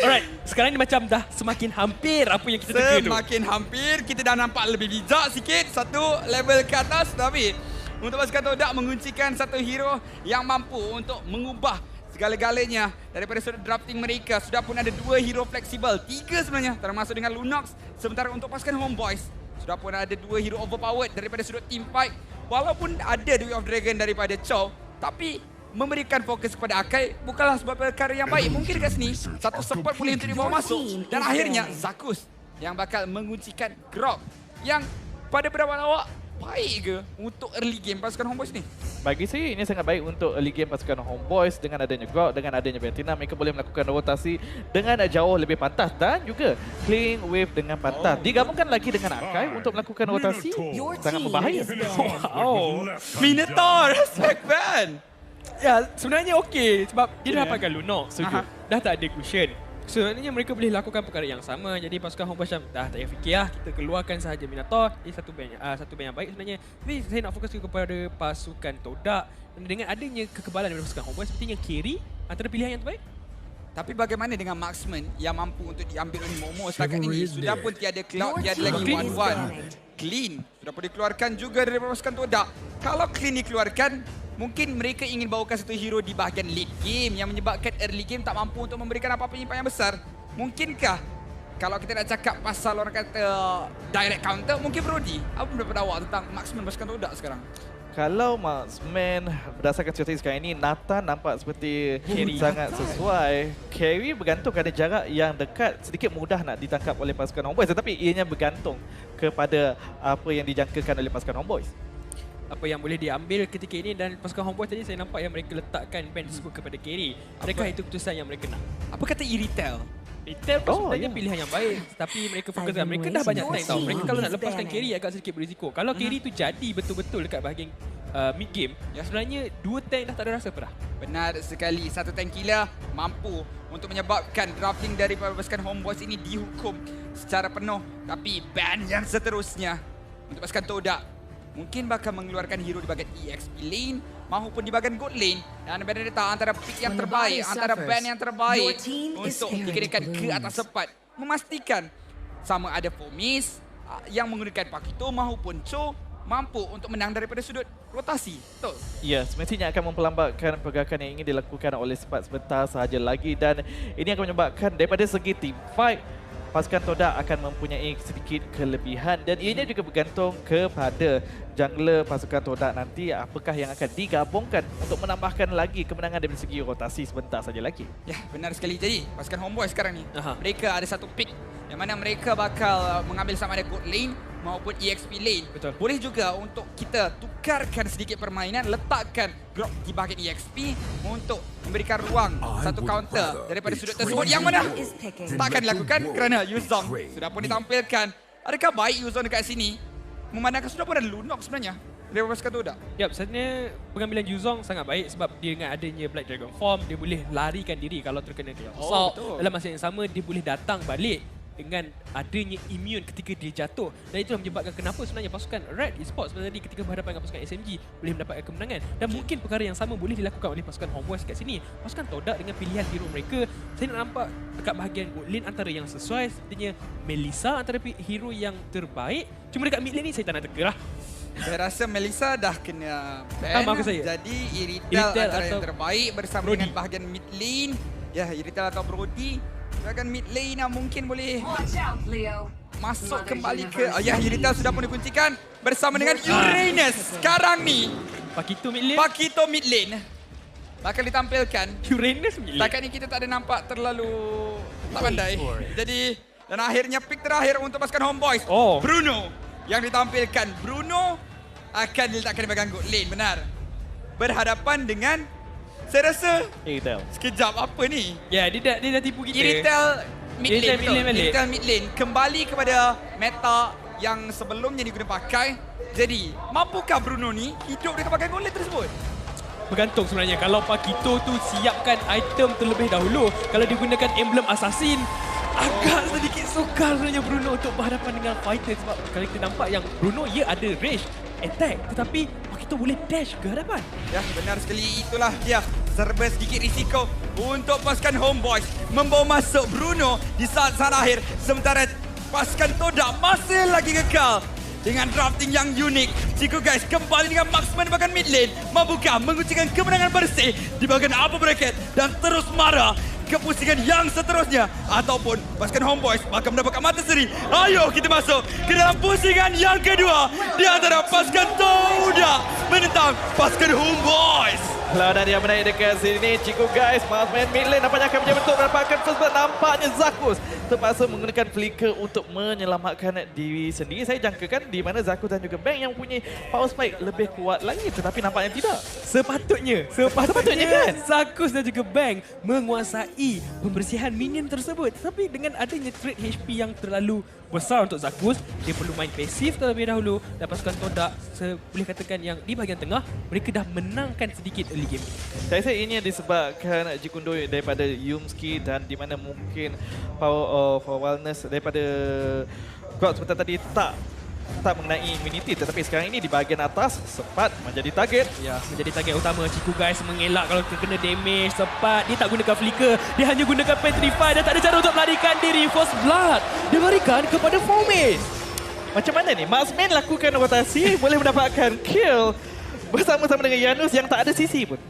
Alright, sekarang ni macam dah semakin hampir apa yang kita teka tu. Semakin hampir, kita dah nampak lebih bijak sikit. Satu level ke atas, tapi untuk pasukan Todak menguncikan satu hero yang mampu untuk mengubah segala-galanya daripada sudut drafting mereka. Sudah pun ada 2 hero fleksibel, 3 sebenarnya termasuk dengan Lunox. Sementara untuk pasukan Homeboys, sudah pun ada 2 hero overpowered daripada sudut team fight. Walaupun ada The Way of Dragon daripada Chow, tapi memberikan fokus kepada Akai bukanlah sebuah perkara yang baik. Mungkin dekat sini satu support boleh untuk dibawa masuk dan akhirnya Zakus yang bakal menguncikan Grok yang pada pendapat awak baik ke untuk early game pasukan Homeboys ni? Bagi saya ini sangat baik untuk early game pasukan Homeboys. Dengan adanya Grok, dengan adanya Valentina, mereka boleh melakukan rotasi dengan jauh lebih pantas dan juga clean wave dengan pantas. Digabungkan lagi dengan Akai untuk melakukan rotasi sangat berbahaya. Wow. Minotaur, respect ban. Ya, sebenarnya okey sebab dia dah dapatkan Lunox. Setuju. Dah tak ada cushion. Sebenarnya mereka boleh lakukan perkara yang sama. Jadi pasukan Homeboys macam dah tak payah fikir lah. Kita keluarkan sahaja Minator. Ini satu band yang baik sebenarnya. Tapi saya nak fokus kepada pasukan Todak. Dengan adanya kekebalan daripada pasukan Homeboys, sepertinya carry antara pilihan yang terbaik. Tapi bagaimana dengan marksman yang mampu untuk diambil oleh Momo setakat ini? Sudah pun tiada Cloud, tiada lagi Wan. Clean sudah pun dikeluarkan juga dari pasukan Todak. Kalau Clean dikeluarkan, mungkin mereka ingin bawakan satu hero di bahagian late game yang menyebabkan early game tak mampu untuk memberikan apa-apa impact yang besar. Mungkinkah kalau kita nak cakap pasal orang kata direct counter, mungkin Brody? Apa pendapat awak tentang marksman pasukan Todak sekarang? Kalau marksman berdasarkan strategi sekarang ini, Nathan nampak seperti sangat sesuai. Carry bergantung kerana jarak yang dekat sedikit mudah nak ditangkap oleh pasukan Homeboys, tetapi ianya bergantung kepada apa yang dijangkakan oleh pasukan Homeboys. Apa yang boleh diambil ketika ini dan pasukan Homeboys tadi saya nampak yang mereka letakkan band tersebut kepada carry. Adakah itu keputusan yang mereka nak? Apa kata Iritel? Retail pun sebenarnya pilihan yang baik. Tapi mereka fokuskan, mereka dah banyak tank tau. Mereka kalau nak lepaskan carry agak sedikit berisiko. Kalau carry tu jadi betul-betul dekat bahagian mid game, sebenarnya 2 tank dah tak ada rasa apa dah. Benar sekali, satu tank killer mampu untuk menyebabkan drafting dari pasukan Homeboys ini dihukum secara penuh. Tapi ban yang seterusnya untuk pasukan Todak mungkin bakal mengeluarkan hero di bahagian EXP lane maupun di bahagian gold lane. Dan Benedetta antara pick yang terbaik, antara band yang terbaik untuk dikenakan ke atas sepat. Memastikan sama ada Formis yang menggunakan Pakito maupun Cho mampu untuk menang daripada sudut rotasi. Betul? Ya, semestinya akan memperlambatkan pergerakan yang ingin dilakukan oleh sepat sebentar sahaja lagi. Dan ini akan menyebabkan daripada segi team fight, pasukan Todak akan mempunyai sedikit kelebihan dan ianya juga bergantung kepada jungler pasukan Todak nanti apakah yang akan digabungkan untuk menambahkan lagi kemenangan dari segi rotasi sebentar saja lagi. Ya, benar sekali. Jadi, pasukan Homeboys sekarang ni, mereka ada satu pick yang mana mereka bakal mengambil sama ada gold lane maupun EXP lane. Betul. Boleh juga untuk kita tukarkan sedikit permainan, letakkan Grok di bahagian EXP untuk memberikan ruang satu counter daripada sudut tersebut yang mana tak akan dilakukan kerana Yuzong sudah pun ditampilkan. Adakah baik Yuzong dekat sini? Memandangkan sudah pun ada Lunox sebenarnya dari pasukan Todak. Yap, sebenarnya pengambilan Yuzong sangat baik sebab dia dengan adanya Black Dragon Form, dia boleh larikan diri kalau terkena Chaos Assault. Dalam masa yang sama, dia boleh datang balik dengan adanya immune ketika dia jatuh. Dan itulah menyebabkan kenapa sebenarnya pasukan Red Esports sebenarnya ketika berhadapan dengan pasukan SMG boleh mendapatkan kemenangan. Dan mungkin perkara yang sama boleh dilakukan oleh pasukan Homeboys kat sini. Pasukan Todak dengan pilihan hero mereka, saya nak nampak dekat bahagian gold lane antara yang sesuai, sepertinya Melissa antara hero yang terbaik. Cuma dekat mid lane ni saya tak nak teka lah. Saya rasa Melissa dah kena ban. Maafkan saya. Jadi Iritel antara yang atau terbaik bersama Brody dengan bahagian mid lane. Ya, Iritel atau Brody. Bahagian mid lane mungkin boleh masuk kembali ke... ya, Iritel sudah pun dikuncikan bersama dengan Uranus. Sekarang ni Pakito mid lane. Pakito mid lane bakal ditampilkan. Uranus mid lane. Setakat ni kita tak ada nampak terlalu tak pandai. Jadi, dan akhirnya pick terakhir untuk pasukan Homeboys. Bruno yang ditampilkan. Bruno akan diletakkan di bahagian gold lane, benar. Berhadapan dengan, saya rasa, Idel. sekejap apa ni? Ya, dia dah tipu kita. Iritel mid lane, Iritel mid lane balik. Iritel mid lane. Kembali kepada meta yang sebelumnya diguna pakai. Jadi, mampukah Bruno ni hidup dekat bahagian gold lane tersebut? Bergantung sebenarnya. Kalau Pakito tu siapkan item terlebih dahulu, kalau digunakan emblem assassin, agak sedikit sukar sebenarnya Bruno untuk berhadapan dengan fighter. Sebab kalau kita nampak yang Bruno, ia ada range attack, tetapi Pakito boleh dash ke hadapan. Ya, benar sekali. Itulah dia. Serba sedikit risiko untuk pasukan Homeboys membawa masuk Bruno di saat-saat akhir. Sementara pasukan Todak masih lagi kekal dengan drafting yang unik. Ciku guys kembali dengan marksman di bahagian mid lane. Mampukah menguncikan kemenangan bersih di bahagian upper bracket dan terus marah ke pusingan yang seterusnya. Ataupun pasukan Homeboys bakal mendapatkan mata seri. Ayo kita masuk ke dalam pusingan yang kedua di antara pasukan Todak menentang pasukan Homeboys. Lawan yang menaik dekat sini, Ciku guys, marksman mid lane nampaknya akan menjadi bentuk mendapatkan first blood. Nampaknya Zakus terpaksa menggunakan flicker untuk menyelamatkan diri sendiri. Saya jangkakan di mana Zakus dan juga Bang yang mempunyai power spike lebih kuat lagi, tetapi nampaknya tidak. Sepatutnya kan Zakus dan juga Bang menguasai pembersihan minion tersebut. Tapi dengan adanya trade HP yang terlalu besar untuk Zakus, dia perlu main pasif terlebih dahulu. Dan pasukan Todak, boleh katakan yang di bahagian tengah, mereka dah menangkan sedikit early game. Saya rasa ini disebabkan Jikundo daripada Yumski dan di mana mungkin power of wellness daripada Cloud sebentar tadi tak mengenai immunity, tetapi sekarang ini di bahagian atas sempat menjadi target. Ya, menjadi target utama. Ciku guys mengelak kalau terkena damage sempat. Dia tak gunakan flicker, dia hanya gunakan petrify dan tak ada cara untuk melarikan diri. First blood dia larikan kepada Fomis. Macam mana ni? Marksman lakukan rotasi boleh mendapatkan kill bersama-sama dengan Janus yang tak ada CC pun.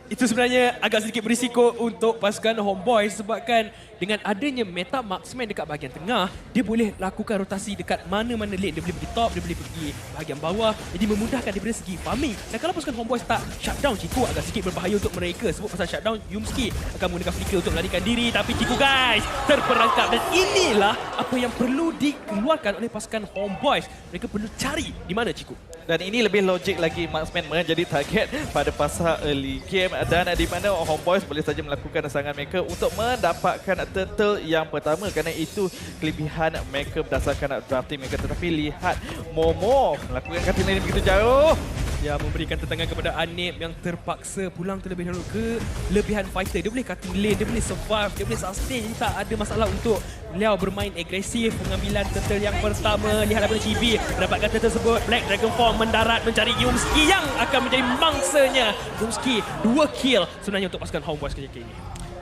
Itu sebenarnya agak sedikit berisiko untuk pasukan Homeboys sebabkan dengan adanya meta marksman dekat bahagian tengah, dia boleh lakukan rotasi dekat mana-mana lane. Dia boleh pergi top, dia boleh pergi bahagian bawah. Jadi memudahkan daripada segi farming. Dan kalau pasukan Homeboys tak shutdown Ciku, agak sedikit berbahaya untuk mereka. Sebab pasal shutdown, Yumski akan menggunakan flicker untuk melarikan diri. Tapi Ciku guys terperangkap dan inilah apa yang perlu dikeluarkan oleh pasukan Homeboys. Mereka perlu cari di mana Ciku. Dan ini lebih logik lagi marksman menjadi target pada fasa early game dan di mana Homeboys boleh saja melakukan serangan mereka untuk mendapatkan turtle yang pertama kerana itu kelebihan mereka berdasarkan drafting mereka. Tetapi lihat Momo melakukan cutting lane begitu jauh. Ya, memberikan tentangan kepada Anip yang terpaksa pulang terlebih dahulu ke lebihan fighter. Dia boleh cutting lane, dia boleh survive, dia boleh sustain. Jadi tak ada masalah untuk Liao bermain agresif. Pengambilan turtle yang pertama. Lihat daripada Chibi mendapatkan turtle tersebut. Black Dragon Form mendarat mencari Yumski yang akan menjadi mangsanya. Yumski 2 kill sebenarnya untuk pasukan Homeboys ketika ini.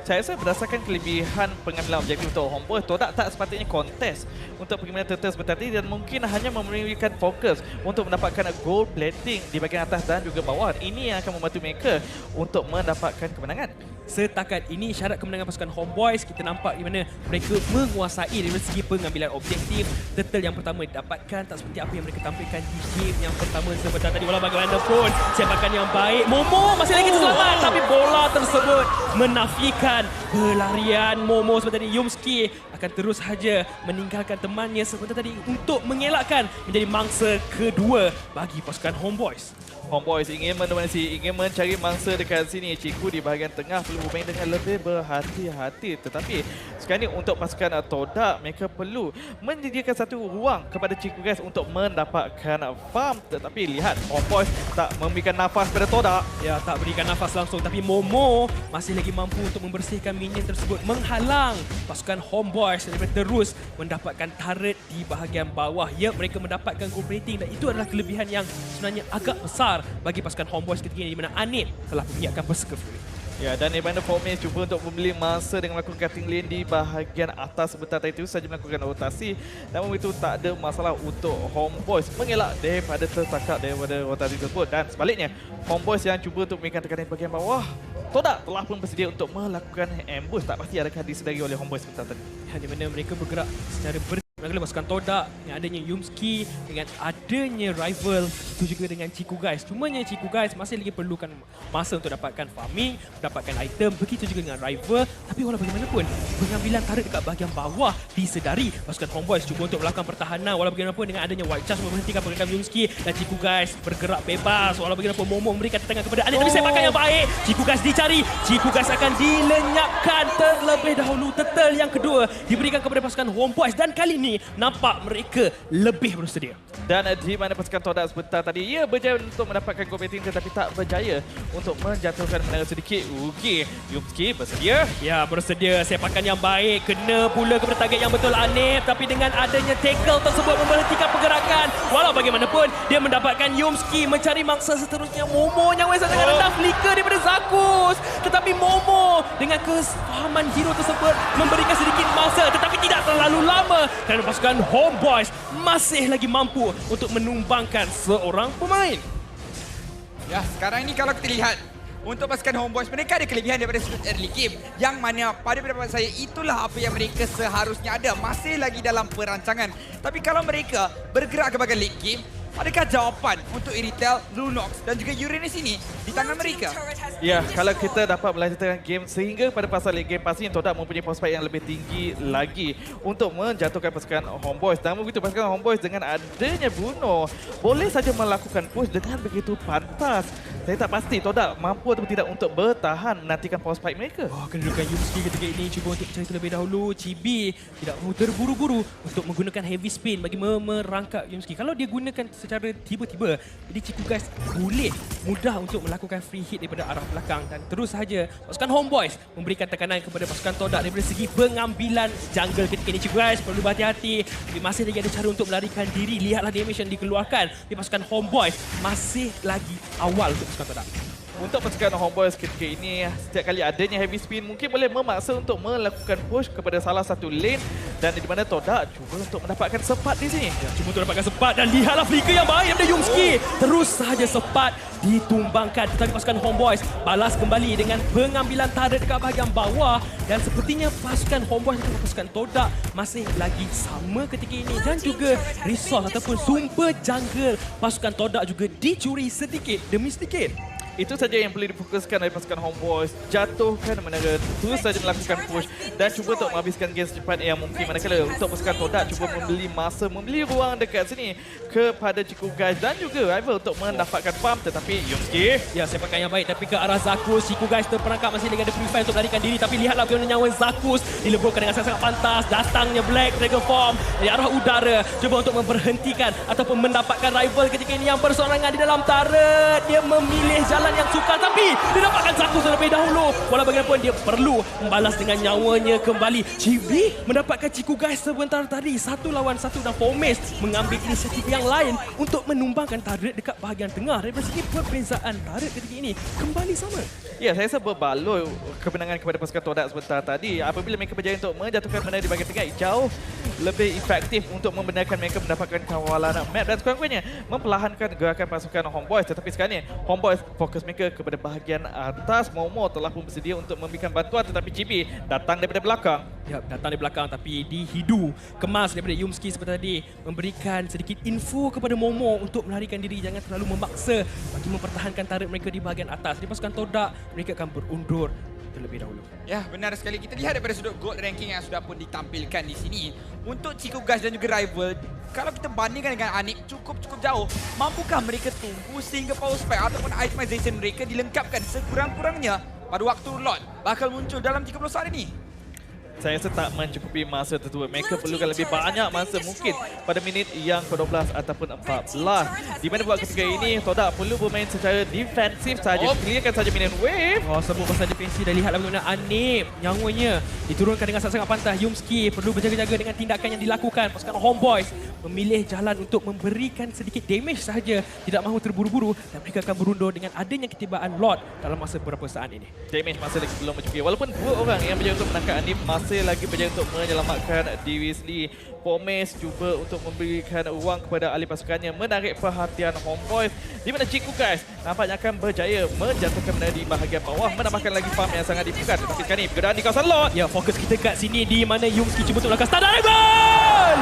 Saya rasa berdasarkan kelebihan pengambilan objektif untuk Homeboys, Todak tak sepatutnya kontes untuk pengambilan turtle seperti tadi dan mungkin hanya memberikan fokus untuk mendapatkan gold plating di bahagian atas dan juga bawah. Ini yang akan membantu mereka untuk mendapatkan kemenangan. Setakat ini syarat kemenangan pasukan Homeboys kita nampak di mana mereka menguasai dari segi pengambilan objektif. Turtle yang pertama didapatkan tak seperti apa yang mereka tampilkan di game yang pertama sebentar tadi. Walau bagaimanapun siapakan yang baik, Momo masih lagi terselamat tapi bola tersebut menafikan pelarian Momo. Sebentar tadi Yumski akan terus saja meninggalkan temannya sebentar tadi untuk mengelakkan menjadi mangsa kedua bagi pasukan Homeboys. Homeboys ingin mendominasi, ingin mencari mangsa dekat sini. Ciku di bahagian tengah perlu bermain dengan lebih berhati-hati. Tetapi sekarang ini untuk pasukan Todak, mereka perlu menyediakan satu ruang kepada Ciku guys untuk mendapatkan farm. Tetapi lihat, Homeboys tak memberikan nafas pada Todak. Ya, tak berikan nafas langsung. Tapi Momo masih lagi mampu untuk membersihkan minion tersebut. Menghalang pasukan Homeboys daripada terus mendapatkan turret di bahagian bawah. Ya, mereka mendapatkan gold plating dan itu adalah kelebihan yang sebenarnya agak besar bagi pasukan Homeboys ketika ini di mana Anip telah menyiapkan Berserker Fury. Ya, dan di mana Fomis cuba untuk membeli masa dengan melakukan cutting lane di bahagian atas sebentar tadi itu saja melakukan rotasi. Namun itu tak ada masalah untuk Homeboys mengelak daripada tertangkap daripada rotasi tersebut. Dan sebaliknya, Homeboys yang cuba untuk memberikan tekanan di bahagian bawah, Todak telah pun bersedia untuk melakukan ambush. Tak pasti adakah disedari oleh Homeboys sebentar tadi. Ya, di mana mereka bergerak secara Manakala pasukan Todak yang adanya Yumski dengan adanya rival itu juga dengan Chico Guys. Cumanya Chico Guys masih lagi perlukan masa untuk dapatkan farming, dapatkan item. Begitu juga dengan rival. Tapi walau bagaimanapun, pengambilan turret dekat bahagian bawah disedari. Pasukan Homeboys cuba untuk melakukan pertahanan. Walau bagaimanapun dengan adanya White Charge memberhentikan pergerakan Yumski dan Chico Guys bergerak bebas. Walau bagaimanapun Momo memberikan tangan kepada Anik. Tapi sepakan yang baik. Chico Guys dicari. Chico Guys akan dilenyapkan terlebih dahulu. Turtle yang kedua diberikan kepada pasukan Homeboys. Dan kali ini nampak mereka lebih bersedia. Dan di mana pasukan Todak sebentar tadi, ia berjaya untuk mendapatkan gold plating tetapi tak berjaya untuk menjatuhkan menara sedikit. Okey, Yumski bersedia. Ya, bersedia. Sepakan yang baik. Kena pula kepada target yang betul Anip. Tapi dengan adanya tackle tersebut memberhentikan pergerakan. Walau bagaimanapun, dia mendapatkan Yumski mencari mangsa seterusnya. Momo nyawa yang sangat rendah. Flicker daripada Zakus. Tetapi Momo dengan kesepahaman hero tersebut memberikan sedikit mangsa. Tetapi tidak terlalu lama. Kerana pasukan Homeboys masih lagi mampu untuk menumbangkan seorang pemain. Ya, sekarang ini kalau kita lihat untuk pasukan Homeboys, mereka ada kelebihan daripada sudut early game yang mana pada pendapat saya itulah apa yang mereka seharusnya ada. Masih lagi dalam perancangan. Tapi kalau mereka bergerak ke bahagian late game, adakah jawapan untuk Iritel, Lunox dan juga Uranus ini di tangan mereka? Ya, kalau kita dapat melanjutkan game sehingga pada fasa late game, pastinya Todak mempunyai prospek yang lebih tinggi lagi untuk menjatuhkan pasukan Homeboys. Dan begitu pasukan Homeboys dengan adanya Bruno boleh saja melakukan push dengan begitu pantas. Saya tak pasti Todak mampu atau tidak untuk bertahan menantikan prospek mereka. Oh, kedudukan Yumski ketika ini cuba untuk mencari terlebih dahulu. Chibi tidak mahu terburu-buru untuk menggunakan heavy spin bagi merangkap Yumski. Kalau dia gunakan secara tiba-tiba, jadi Chico Guys boleh mudah untuk melakukan free hit daripada arah belakang. Dan terus sahaja pasukan Homeboys memberikan tekanan kepada pasukan Todak daripada segi pengambilan jungle ketika ini. Chico Guys perlu berhati-hati. Tapi masih lagi ada cara untuk melarikan diri. Lihatlah damage yang dikeluarkan di pasukan Homeboys. Masih lagi awal untuk pasukan Todak. Untuk pasukan Homeboys ketika ini, setiap kali adanya heavy spin mungkin boleh memaksa untuk melakukan push kepada salah satu lane. Dan di mana Todak cuba untuk mendapatkan sepat di sini. Ya, cuba untuk dapatkan sepat dan lihatlah flicker yang baik daripada Yumski. Terus sahaja sepat ditumbangkan. Tetapi pasukan Homeboys balas kembali dengan pengambilan turret dekat bahagian bawah. Dan sepertinya pasukan Homeboys dan pasukan Todak masih lagi sama ketika ini. Dan juga resource ataupun sumber jungle pasukan Todak juga dicuri sedikit demi sedikit. Itu saja yang perlu difokuskan oleh pasukan Homeboys. Jatuhkan menara, terus saja melakukan push dan cuba untuk menghabiskan game secepat yang mungkin. Manakala untuk pasukan Todak cuba membeli masa, membeli ruang dekat sini kepada Chico Guys dan juga rival untuk mendapatkan farm. Tetapi Yumski, ya, sepakan yang baik tapi ke arah Zakus. Chico Guys terperangkap, masih lagi ada purify untuk melarikan diri. Tapi lihatlah bagaimana nyawa Zakus dileburkan dengan sangat-sangat pantas. Datangnya Black Dragon Form dari arah udara. Cuba untuk memberhentikan ataupun mendapatkan rival ketika ini yang bersorangan di dalam turret. Dia memilih jalan yang sukar tapi dia dapatkan Zakus terlebih dahulu. Walau bagaimanapun dia perlu membalas dengan nyawanya kembali. Chibi mendapatkan Chico Guys sebentar tadi. 1 lawan 1 dan Fomes mengambil inisiatif yang lain untuk menumbangkan turret dekat bahagian tengah. Dari segi perbezaan turret ketika ini kembali sama. ya saya rasa berbaloi kemenangan kepada pasukan Todak sebentar tadi. Apabila mereka berjaya untuk menjatuhkan menara di bahagian tengah, jauh lebih efektif untuk membenarkan mereka mendapatkan kawalan map dan sekurang-kurangnya memperlahankan gerakan pasukan Homeboys. Tetapi sekarang ni Homeboys fokus mereka kepada bahagian atas. Momo telah pun bersedia untuk memberikan bantuan tetapi Chibi datang daripada belakang. Ya, datang dari belakang tapi dihidu. Kemas daripada Yumski seperti tadi. Memberikan sedikit info kepada Momo untuk melarikan diri. Jangan terlalu memaksa bagi mempertahankan turret mereka di bahagian atas. Di pasukan Todak, mereka akan berundur terlebih dahulu. Ya, benar sekali. Kita lihat daripada sudut gold ranking yang sudah pun ditampilkan di sini. Untuk Chico Guys dan juga rival, kalau kita bandingkan dengan Anip, cukup jauh. Mampukah mereka tunggu sehingga power spike ataupun itemization mereka dilengkapkan sekurang-kurangnya pada waktu Lord bakal muncul dalam 30 saat ini? Saya rasa tak mencukupi masa tersebut. Mereka perlukan lebih banyak masa mungkin pada minit yang ke-12 ataupun 14. Di mana buat ketika ini Todak perlu bermain secara defensif saja. Clearkan saja minion wave. Oh, sebut pasal defensif dan lihatlah bagaimana Anip nyawanya diturunkan dengan sangat-sangat pantas. Yumski perlu berjaga-jaga dengan tindakan yang dilakukan. Pasukan Homeboys memilih jalan untuk memberikan sedikit damage sahaja. Tidak mahu terburu-buru dan mereka akan berundur dengan adanya ketibaan Lord dalam masa beberapa saat ini. Damage masih lagi belum mencukupi. Walaupun dua orang yang berjaya untuk menangkap Anip masih lagi berjaya untuk menyelamatkan diri sendiri. Pomes cuba untuk memberikan ruang kepada ahli pasukannya, menarik perhatian Homeboys. Di mana Chico Guys nampaknya akan berjaya menjatuhkan menara di bahagian bawah, menambahkan lagi farm yang sangat dibutuhkan. Tetapi sekarang ini pergerakan di kawasan Lord. Ya, fokus kita kat sini di mana Yumski cuba untuk melakukan stun diamond.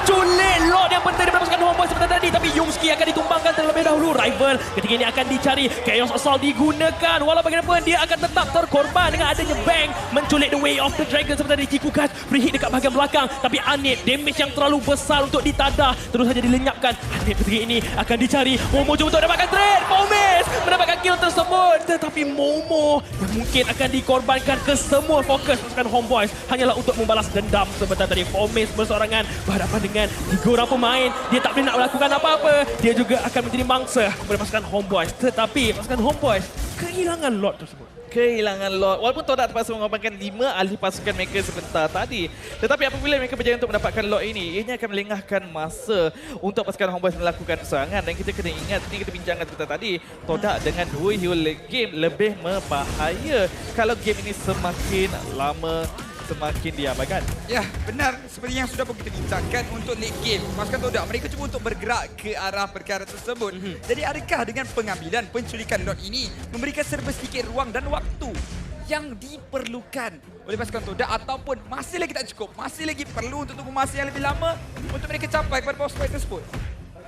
menculik Lord yang penting daripada pasukan Homeboy seperti tadi, tapi Yumski akan ditumbangkan terlebih dahulu. Rival ketika ini akan dicari, Chaos Assault digunakan, walau bagaimanapun dia akan tetap terkorban dengan adanya Bang menculik the Way of the Dragon seperti tadi. Chiku Guys free hit dekat bahagian belakang, tapi Anip damage yang terlalu besar untuk ditadah, terus saja dilenyapkan. Anip ketika ini akan dicari, Momo cuba untuk dapatkan trade, Fomis mendapatkan kill tersebut, tetapi Momo yang mungkin akan dikorbankan ke semua fokus pasukan Homeboys hanyalah untuk membalas dendam sebentar tadi. Fomis bersorangan berhadapan dengan 3 orang pemain, dia tak boleh nak melakukan apa-apa, dia juga akan menjadi mangsa kepada pasukan Homeboys, tetapi pasukan Homeboys kehilangan Lord tersebut. Kehilangan Lord. Walaupun Todak terpaksa mengorbankan 5 ahli pasukan mereka sebentar tadi. Tetapi apabila mereka berjaya untuk mendapatkan Lord ini, ianya akan melengahkan masa untuk pasukan Homeboys melakukan serangan. Dan kita kena ingat, ini kita bincangkan sebentar tadi, Todak dengan 2 hero game lebih berbahaya kalau game ini semakin lama semakin diabaikan. Ya, benar. Seperti yang sudah pun kita bincangkan untuk late game. Pasukan Todak, mereka cuba untuk bergerak ke arah perkara tersebut. Jadi adakah dengan pengambilan penculikan Lord ini memberikan serba sedikit ruang dan waktu yang diperlukan oleh pasukan Todak ataupun masih lagi tak cukup, masih lagi perlu untuk tunggu masa yang lebih lama untuk mereka capai kepada boss fight tersebut?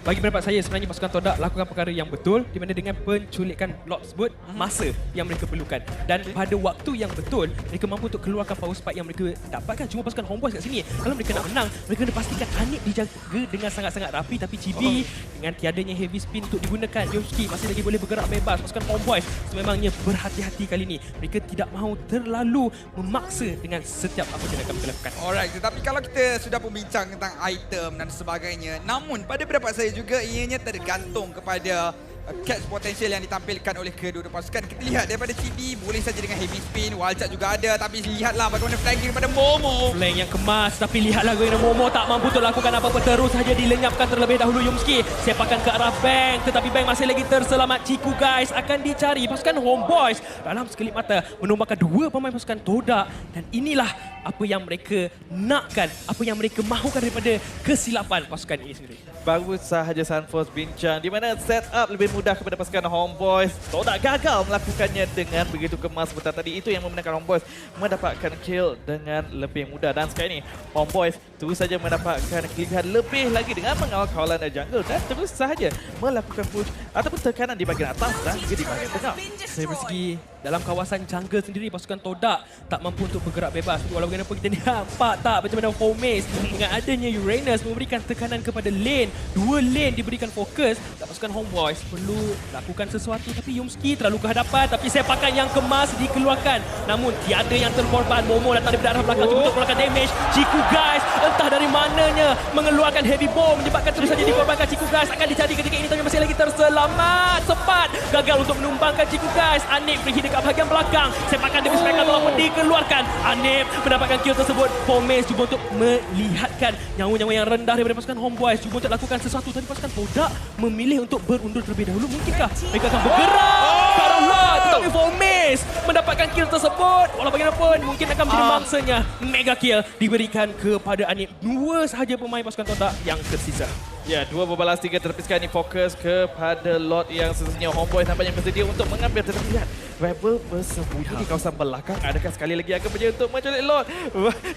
Bagi pendapat saya, sebenarnya pasukan Todak lakukan perkara yang betul di mana dengan penculikan Lord tersebut, masa yang mereka perlukan. Dan pada waktu yang betul, mereka mampu untuk keluarkan power spike yang mereka dapatkan. Cuma pasukan Homeboys kat sini, kalau mereka nak menang, mereka kena pastikan Anip dijaga dengan sangat-sangat rapi. Tapi Chibi, dengan tiadanya heavy spin untuk digunakan, Yumski masih lagi boleh bergerak bebas. Pasukan Homeboys sememangnya berhati-hati kali ini. Mereka tidak mahu terlalu memaksa dengan setiap apa yang akan mereka lakukan. Alright, tetapi kalau kita sudah membincang tentang item dan sebagainya, namun pada pendapat saya juga ianya tergantung kepada catch potential yang ditampilkan oleh kedua-dua pasukan. Kita lihat daripada Chibi boleh saja dengan heavy spin, Wildcat juga ada, tapi lihatlah bagaimana flanking daripada Momo. Flank yang kemas, tapi lihatlah bagaimana Momo tak mampu untuk lakukan apa-apa, terus saja dilenyapkan terlebih dahulu Yumski. Sepakan ke arah Bang, tetapi Bang masih lagi terselamat. Chiku Guys akan dicari. Pasukan Homeboys dalam sekelip mata menumbangkan 2 pemain pasukan Todak, dan inilah apa yang mereka nakkan, apa yang mereka mahukan daripada kesilapan pasukan ini sendiri. Baru sahaja Sunforce bincang di mana setup lebih mudah kepada pasukan Homeboys. Todak gagal melakukannya dengan begitu kemas sebentar tadi. Itu yang membenarkan Homeboys mendapatkan kill dengan lebih mudah. Dan sekarang ini Homeboys terus saja mendapatkan kelebihan lebih lagi dengan mengawal kawalan jungle dan terus sahaja melakukan push ataupun tekanan di bahagian atas dan juga di bahagian tengah. Dari segi dalam kawasan jungle sendiri, pasukan Todak tak mampu untuk bergerak bebas. Walau bagaimanapun kita nampak tak macam mana Fomis dengan adanya Uranus memberikan tekanan kepada lane. 2 lane diberikan fokus, dan pasukan Homeboys perlu lakukan sesuatu, tapi Yumski terlalu ke hadapan, tapi sepakan yang kemas dikeluarkan. Namun tiada yang terkorban. Momo datang daripada arah belakang cuba untuk mengeluarkan damage. Chiku Guys entah dari mananya mengeluarkan heavy bomb menyebabkan terus saja dikorbankan. Chiku Guys akan dicari ketika ini, tapi masih lagi terselamat. Sempat gagal untuk menumbangkan Chiku Guys. Anip free hit dekat bahagian belakang. Sepakan demi spekal telah pun dikeluarkan. Anip mendapatkan kill tersebut. Fomis cuba untuk melihatkan nyawa-nyawa yang rendah daripada pasukan Homeboys, cuba untuk lakukan sesuatu, tapi pasukan Todak memilih untuk berundur terlebih dahulu. Mungkinkah mereka akan bergerak ke arah Lord, tetapi Fomis mendapatkan kill tersebut. Walau bagaimanapun mungkin akan menjadi mangsanya. Mega kill diberikan kepada Anip. 2 sahaja pemain pasukan Todak yang tersisa. Ya, 2 berbalas 3 terpisah ini fokus kepada Lord yang sesungguhnya Homeboys nampaknya bersedia untuk mengambil. Tetapi lihat, Rebel bersembunyi di kawasan belakang. Adakah sekali lagi akan berjaya untuk menculik Lord?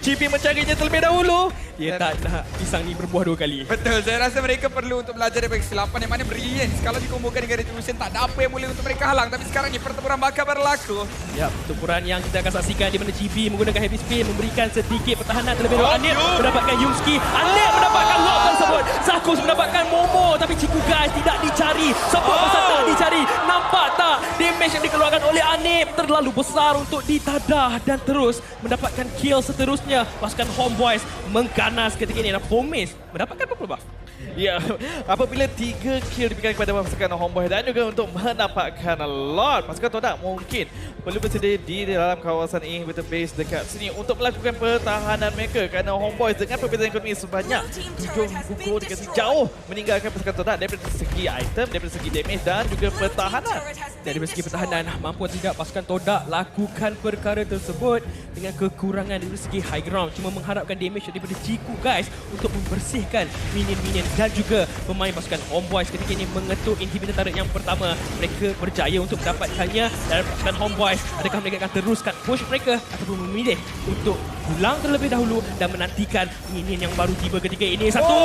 Chibi mencarinya terlebih dahulu. Dia tak nak pisang ni berbuah 2 kali. Betul, saya rasa mereka perlu untuk belajar daripada kesilapan yang mana brilliant. Kalau dikombokan dengan retribution, tak ada apa yang boleh untuk mereka halang. Tapi sekarang ni pertempuran bakal berlaku. Ya, pertempuran yang kita akan saksikan di mana Chibi menggunakan heavy spin memberikan sedikit pertahanan terlebih dahulu. Anip mendapatkan Yumski. Anip mendapatkan Lord tersebut. Zakus mendapatkan Momo, tapi Chiku Guys tidak dicari. Support besar tak dicari. Nampak tak damage yang dikeluarkan oleh Anip terlalu besar untuk ditadah, dan terus mendapatkan kill seterusnya. Pasukan Homeboys mengganas ketika ini. Dan Fomis mendapatkan berapa buff? Ya, apabila 3 kill diberikan kepada pasukan Homeboys dan juga untuk mendapatkan Lord, pasukan Todak mungkin perlu bersedia di dalam kawasan inhibitor base dekat sini untuk melakukan pertahanan mereka, kerana Homeboys dengan perbezaan ekonomi sebanyak 7,000 gol dikasih jauh meninggalkan pasukan Todak daripada segi item, daripada segi damage dan juga pertahanan. Dari segi pertahanan, mampu atau tidak pasukan Todak lakukan perkara tersebut dengan kekurangan dari segi high ground. Cuma mengharapkan damage daripada Chiku Guys untuk membersihkan minion-minion dan juga pemain pasukan Homeboys ketika ini mengetuk inhibitor turret yang pertama. Mereka berjaya untuk mendapatkannya dan pasukan Homeboys, adakah mereka akan teruskan push mereka ataupun memilih untuk pulang terlebih dahulu dan menantikan ingin yang baru tiba ketika ini. Satu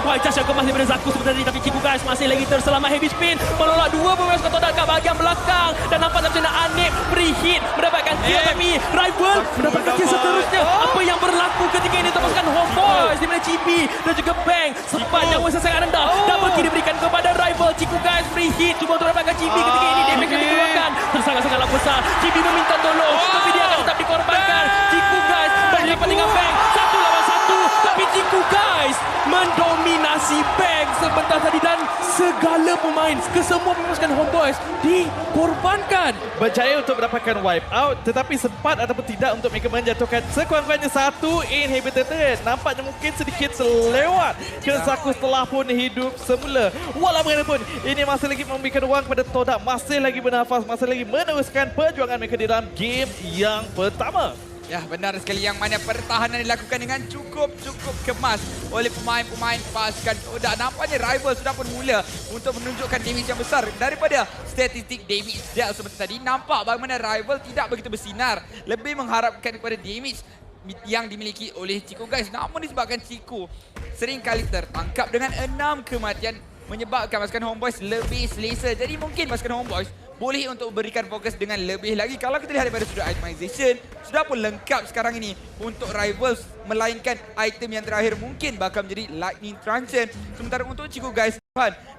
wide charge yang kemas daripada Zaku sebentar tadi, tapi Ciku guys masih lagi terselamat. Heavy spin menolak dua pemain pasukan Todak kat bahagian belakang dan nampak macam mana Anip pre-hit mendapatkan kill, tapi rival mendapatkan kill seterusnya. Apa yang berlaku ketika ini untuk pasukan Homeboys di mana Chibi dan juga Bang sempat nyawa sangat rendah. Double kill diberikan kepada rival. Ciku guys pre-hit cuba untuk dapatkan Chibi ketika ini. Damage yang dikeluarkan sangat-sangatlah besar. Chibi meminta tolong tapi dia akan tetap dikorbankan. Ciku guys berhadapan dengan Bang 1 lawan 1, tapi Ciku guys mendominasi Bang sebentar tadi dan segala pemain, kesemua pasukan Homeboys dikorbankan. Berjaya untuk mendapatkan wipe out, tetapi sempat ataupun tidak untuk mereka menjatuhkan sekurang-kurangnya satu inhibitor turret. Nampaknya mungkin sedikit selewat kerana Zaku setelah pun hidup semula. Walau bagaimanapun, ini masih lagi memberikan ruang kepada Todak, masih lagi bernafas, masih lagi meneruskan perjuangan mereka di dalam game yang pertama. Ya, benar sekali, yang mana pertahanan dilakukan dengan cukup kemas oleh pemain-pemain pasukan Todak. Nampaknya rival sudah pun mula untuk menunjukkan damage yang besar daripada statistik damage dealt seperti tadi. Nampak bagaimana rival tidak begitu bersinar, lebih mengharapkan kepada damage yang dimiliki oleh Ciku guys. Namun disebabkan Ciku sering kali tertangkap dengan 6 kematian menyebabkan pasukan Homeboys lebih selesa. Jadi mungkin pasukan Homeboys boleh untuk berikan fokus dengan lebih lagi. Kalau kita lihat daripada sudut itemization, sudah pun lengkap sekarang ini untuk rivals, melainkan item yang terakhir mungkin bakal menjadi Lightning Truncheon. Sementara untuk Ciku guys,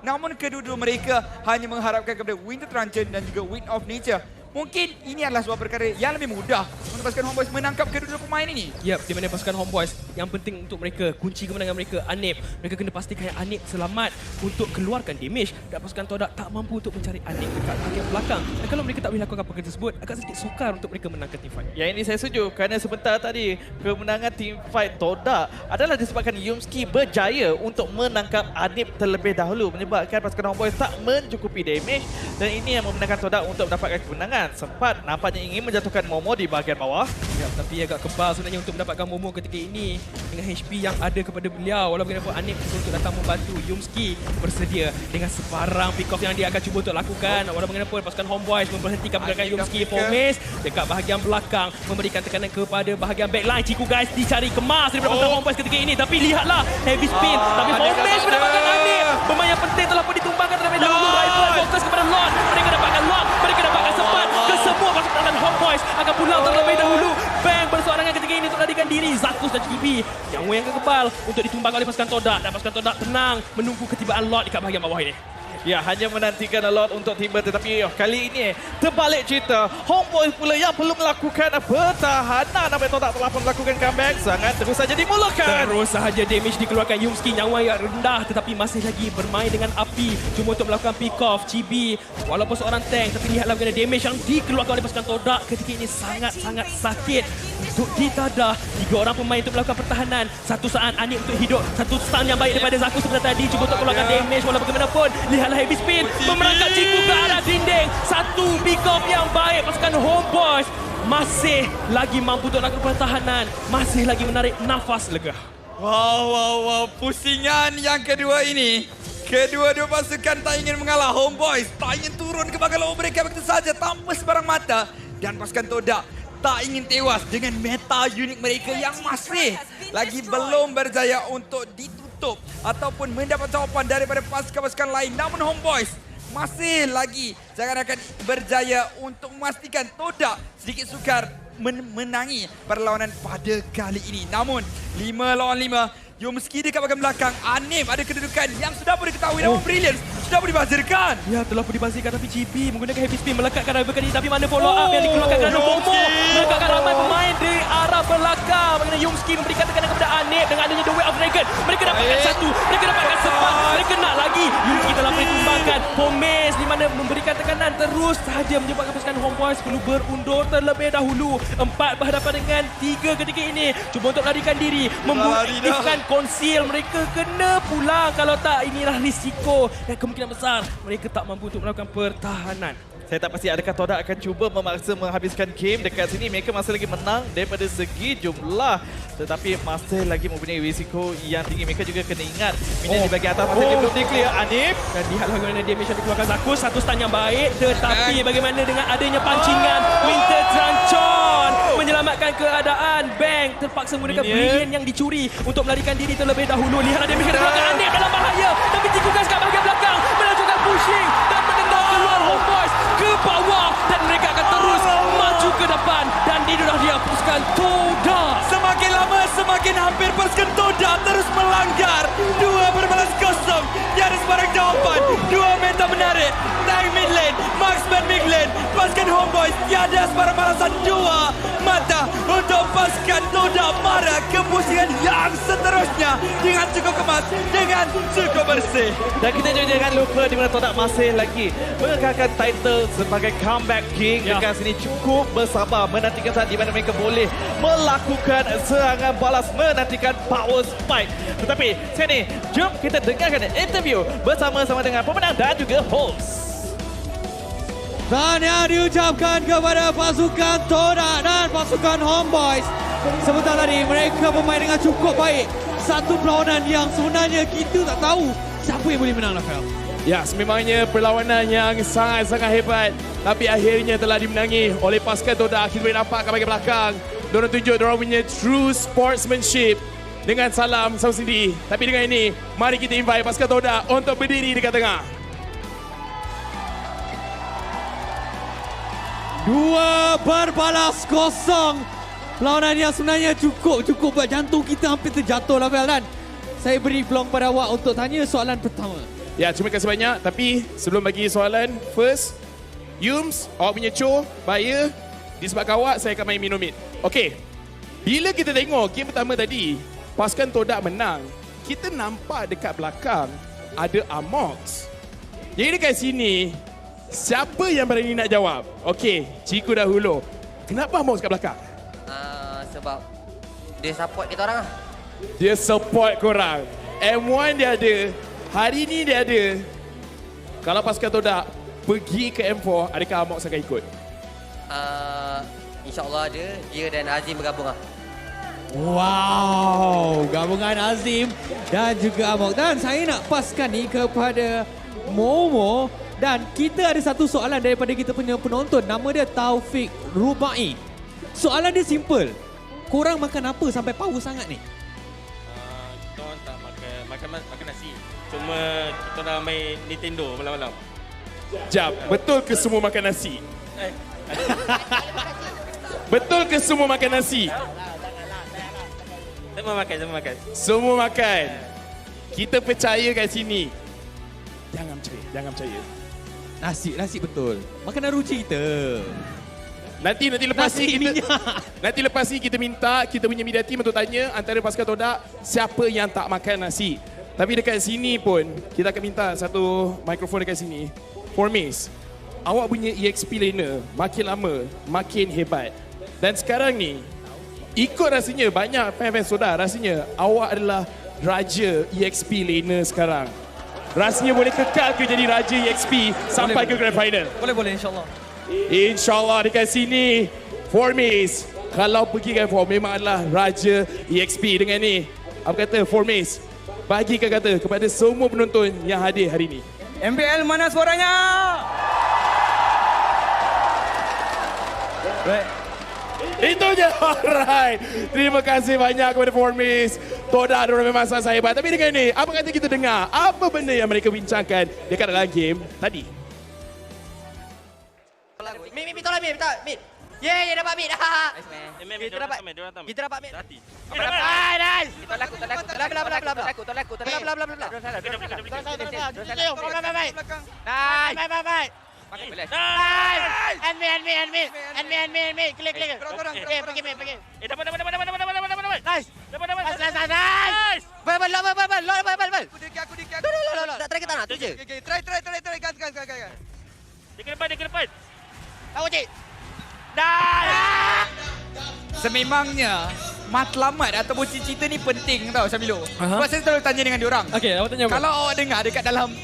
namun kedua-dua mereka hanya mengharapkan kepada Winter Truncheon dan juga Wind of Nature. Mungkin ini adalah sebuah perkara yang lebih mudah untuk pasukan Homeboys menangkap kedua-dua pemain ini. Yap, di mana pasukan Homeboys yang penting untuk mereka, kunci kemenangan mereka Anip. Mereka kena pastikan Anip selamat untuk keluarkan damage dan pasukan Todak tak mampu untuk mencari Anip dekat bahagian belakang. Dan kalau mereka tak boleh lakukan perkara tersebut, agak sedikit sukar untuk mereka menangkan team fight. Yang ini saya setuju kerana sebentar tadi kemenangan team fight Todak adalah disebabkan Yumski berjaya untuk menangkap Anip terlebih dahulu, menyebabkan pasukan Homeboys tak mencukupi damage dan ini yang membenarkan Todak untuk mendapatkan kemenangan. Sempat nampaknya ingin menjatuhkan Momo di bahagian bawah. Ya, tapi agak kebal sebenarnya untuk mendapatkan Momo ketika ini dengan HP yang ada kepada beliau. Walau bagaimanapun Anip untuk datang membantu, Yumski bersedia dengan sebarang pick off yang dia akan cuba untuk lakukan. Walau bagaimanapun pasukan Homeboys memberhentikan pergerakan Yumski. Fomes dekat bahagian belakang memberikan tekanan kepada bahagian backline. Ciku guys dicari kemas daripada pasukan Homeboys ketika ini, tapi lihatlah heavy spin, tapi Fomes mendapatkan Anip. Pemain yang penting telah pun ditumbangkan terlebih dahulu. Rival fokus kepada Lord. Mereka dapatkan Lord, mereka dapatkan sempat. Kesemua pasukan Homeboys akan pulang terlebih dahulu. Bang bersorangan ketika ini untuk melarikan diri. Zakus dan Chibi yang kebal untuk ditumbangkan oleh pasukan Todak, dan pasukan Todak tenang menunggu ketibaan Lord dekat bahagian bawah ini. Ya, hanya menantikan Lord untuk tiba, tetapi kali ini terbalik cerita. Homeboys pula yang perlu melakukan pertahanan. Nampaknya Todak telah pun melakukan comeback. Sangat terus saja dimulakan. Terus sahaja damage dikeluarkan. Yumski nyawa yang rendah tetapi masih lagi bermain dengan api. Cuma untuk melakukan pick off. Chibi walaupun seorang tank, tapi lihatlah bagaimana damage yang dikeluarkan oleh pasukan Todak ketika ini sangat-sangat sakit untuk ditadah. 3 orang pemain untuk melakukan pertahanan. Satu saat Anip untuk hidup. Satu stun yang baik daripada Zaku sebentar tadi. Cuba untuk keluarkan damage. Walau bagaimanapun, lihatlah heavy spin memerangkap Ciku ke arah dinding. Satu pick off yang baik. Pasukan Homeboys masih lagi mampu untuk melakukan pertahanan. Masih lagi menarik nafas lega. Wow. Pusingan yang kedua ini. Kedua-dua pasukan tak ingin mengalah. Homeboys tak ingin turun ke bahagian lower mereka begitu saja tanpa sebarang mata. Dan pasukan Todak tak ingin tewas dengan meta unik mereka yang masih lagi belum berjaya untuk ditutup ataupun mendapat jawapan daripada pasukan-pasukan lain. Namun Homeboys masih lagi akan berjaya untuk memastikan Todak sedikit sukar menangi perlawanan pada kali ini. Namun 5 lawan 5, Yumski dekat bahagian belakang. Anip ada kedudukan yang sudah pun diketahui. Namun Brilliance sudah pun dibazirkan. Ya, telah pun dibazirkan, tapi Chibi menggunakan heavy spin melekatkan rival kali ini. Tapi mana follow up yang dikeluarkan kerana Momo melekatkan ramai pemain di arah belakang. Bagaimana Yumski memberikan tekanan kepada Anip dengan adanya The Way of Dragon. Mereka dapatkan satu, mereka dapatkan sempat, mereka nak lagi. Yumski telah pun ditumbangkan. Pomes di mana memberikan tekanan terus sahaja menyebabkan pasukan Homeboys perlu berundur terlebih dahulu. 4 berhadapan dengan 3 ketika ini. Cuba untuk melarikan diri, membuatkan konsil. Mereka kena pulang, kalau tak inilah risiko dan kemungkinan besar mereka tak mampu untuk melakukan pertahanan. Saya tak pasti adakah Todak akan cuba memaksa menghabiskan game dekat sini. Mereka masih lagi menang daripada segi jumlah. Tetapi masih lagi mempunyai risiko yang tinggi. Mereka juga kena ingat. Minion di bahagian atas masih belum di-clear. Anip. Dan lihatlah bagaimana damage yang dikeluarkan Zakus. Satu stun yang baik. Tetapi bagaimana dengan adanya pancingan Winter Trancon menyelamatkan keadaan. Bang terpaksa menggunakan Brilliant yang dicuri untuk melarikan diri terlebih dahulu. Lihatlah damage yang dikeluarkan. Anip dalam bahaya. Tapi Tikugas kat bahagian belakang melanjutkan pushing dan mendengar keluar Homeboys ke bawah. Dan mereka akan terus maju ke depan. Dan inilah dia pasukan Todak. Semakin lama semakin hampir pasukan Todak terus melanggar. 2-0. Tiada sebarang jawapan. 2 meta menarik. Tank mid lane, marksman mid lane. Pasukan Homeboys tiada sebarang balasan. 2 mata untuk pasukan Todak marah ke pusingan yang seterusnya dengan cukup kemas, dengan cukup bersih. Dan kita juga jangan lupa di mana Todak masih lagi mengekangkan title sebagai comeback king. Dekat sini cukup bersabar menantikan saat di mana mereka boleh melakukan serangan balas, menantikan power spike. Tetapi sekarang ni, jom kita dengarkan interview bersama-sama dengan pemenang dan juga host. Tahniah diucapkan kepada pasukan Todak dan pasukan Homeboys. Sebentar tadi mereka bermain dengan cukup baik. Satu perlawanan yang sebenarnya kita tak tahu siapa yang boleh menang, Rafael. Ya, sememangnya perlawanan yang sangat-sangat hebat. Tapi akhirnya telah dimenangi oleh pasukan Todak. Kita boleh nampak kat bahagian belakang. Diorang tunjuk diorang punya true sportsmanship. Dengan salam sama sendiri. Tapi dengan ini, mari kita invite pasukan Todak untuk berdiri dekat tengah. 2-0. Perlawanan yang sebenarnya cukup buat jantung kita hampir terjatuh, Rafael. Dan saya beri peluang pada awak untuk tanya soalan pertama. Ya, terima kasih banyak. Tapi sebelum bagi soalan, first, Yums, awak punya show, bahaya. Disebabkan awak, saya akan main minum mid. Okey, bila kita tengok game pertama tadi, pasukan Todak menang, kita nampak dekat belakang ada Amox. Jadi dekat sini, siapa yang berani nak jawab? Okey, Ciku dahulu. Kenapa Amox kat belakang? Sebab dia support kita orang lah. Dia support korang. M1 dia ada. Hari ni dia ada. Kalau pasukan Todak pergi ke M4, adakah Amox akan ikut? InsyaAllah ada. Dia dan Azim bergabung lah. Wow, gabungan Azim dan juga Amok. Dan saya nak paskan ni kepada Momo. Dan kita ada satu soalan daripada kita punya penonton. Nama dia Taufik Rubai. Soalan dia simple. Korang makan apa sampai power sangat ni? Kita orang tak makan nasi. Cuma kita dah main Nintendo malam-malam. Jap, betul ke semua makan nasi? Betul ke semua makan nasi? Semua makan. Semua makan. Kita percaya kat sini. Jangan percaya. Nasi betul. Makanan ruci kita. Nanti lepas Nasi ni kita minyak. nanti lepas ni kita minta kita punya media team untuk tanya antara pasukan Todak siapa yang tak makan nasi. Tapi dekat sini pun kita akan minta satu mikrofon dekat sini. Formis, awak punya EXP laner makin lama makin hebat. Dan sekarang ni ikut rasanya banyak fans Todak rasanya awak adalah raja EXP laner sekarang. Rasanya boleh kekal ke jadi raja EXP sampai ke grand final. Boleh insyaAllah. InsyaAllah dekat sini Formis kalau pergi kan Form memang adalah raja EXP. Dengan ni apa kata Formis bagikan kata kepada semua penonton yang hadir hari ini. MBL mana suaranya? Itu je. Alright. Terima kasih banyak kepada Formis. Todak diorang memang sangat hebat. Tapi dengan ni apa kata kita dengar apa benda yang mereka bincangkan dekat dalam game tadi. Mid, tolong mid. Yeay, dapat mid. Kita dapat mid. Hati. Nice. Kita laku. Nice. And me. Clear. Okay, pergi mid. Dapat. Nice. Nice. Bal. Aku dikit. Tak try kita nak tu je. Okay, try. Gas. Dia ke depan. Aku cik. Sememangnya matlamat ataupun cita-cita ni penting tau Syamilo. Aha. Sebab saya selalu tanya dengan diorang. Okey, awak tanya apa? Kalau awak dengar dekat dalam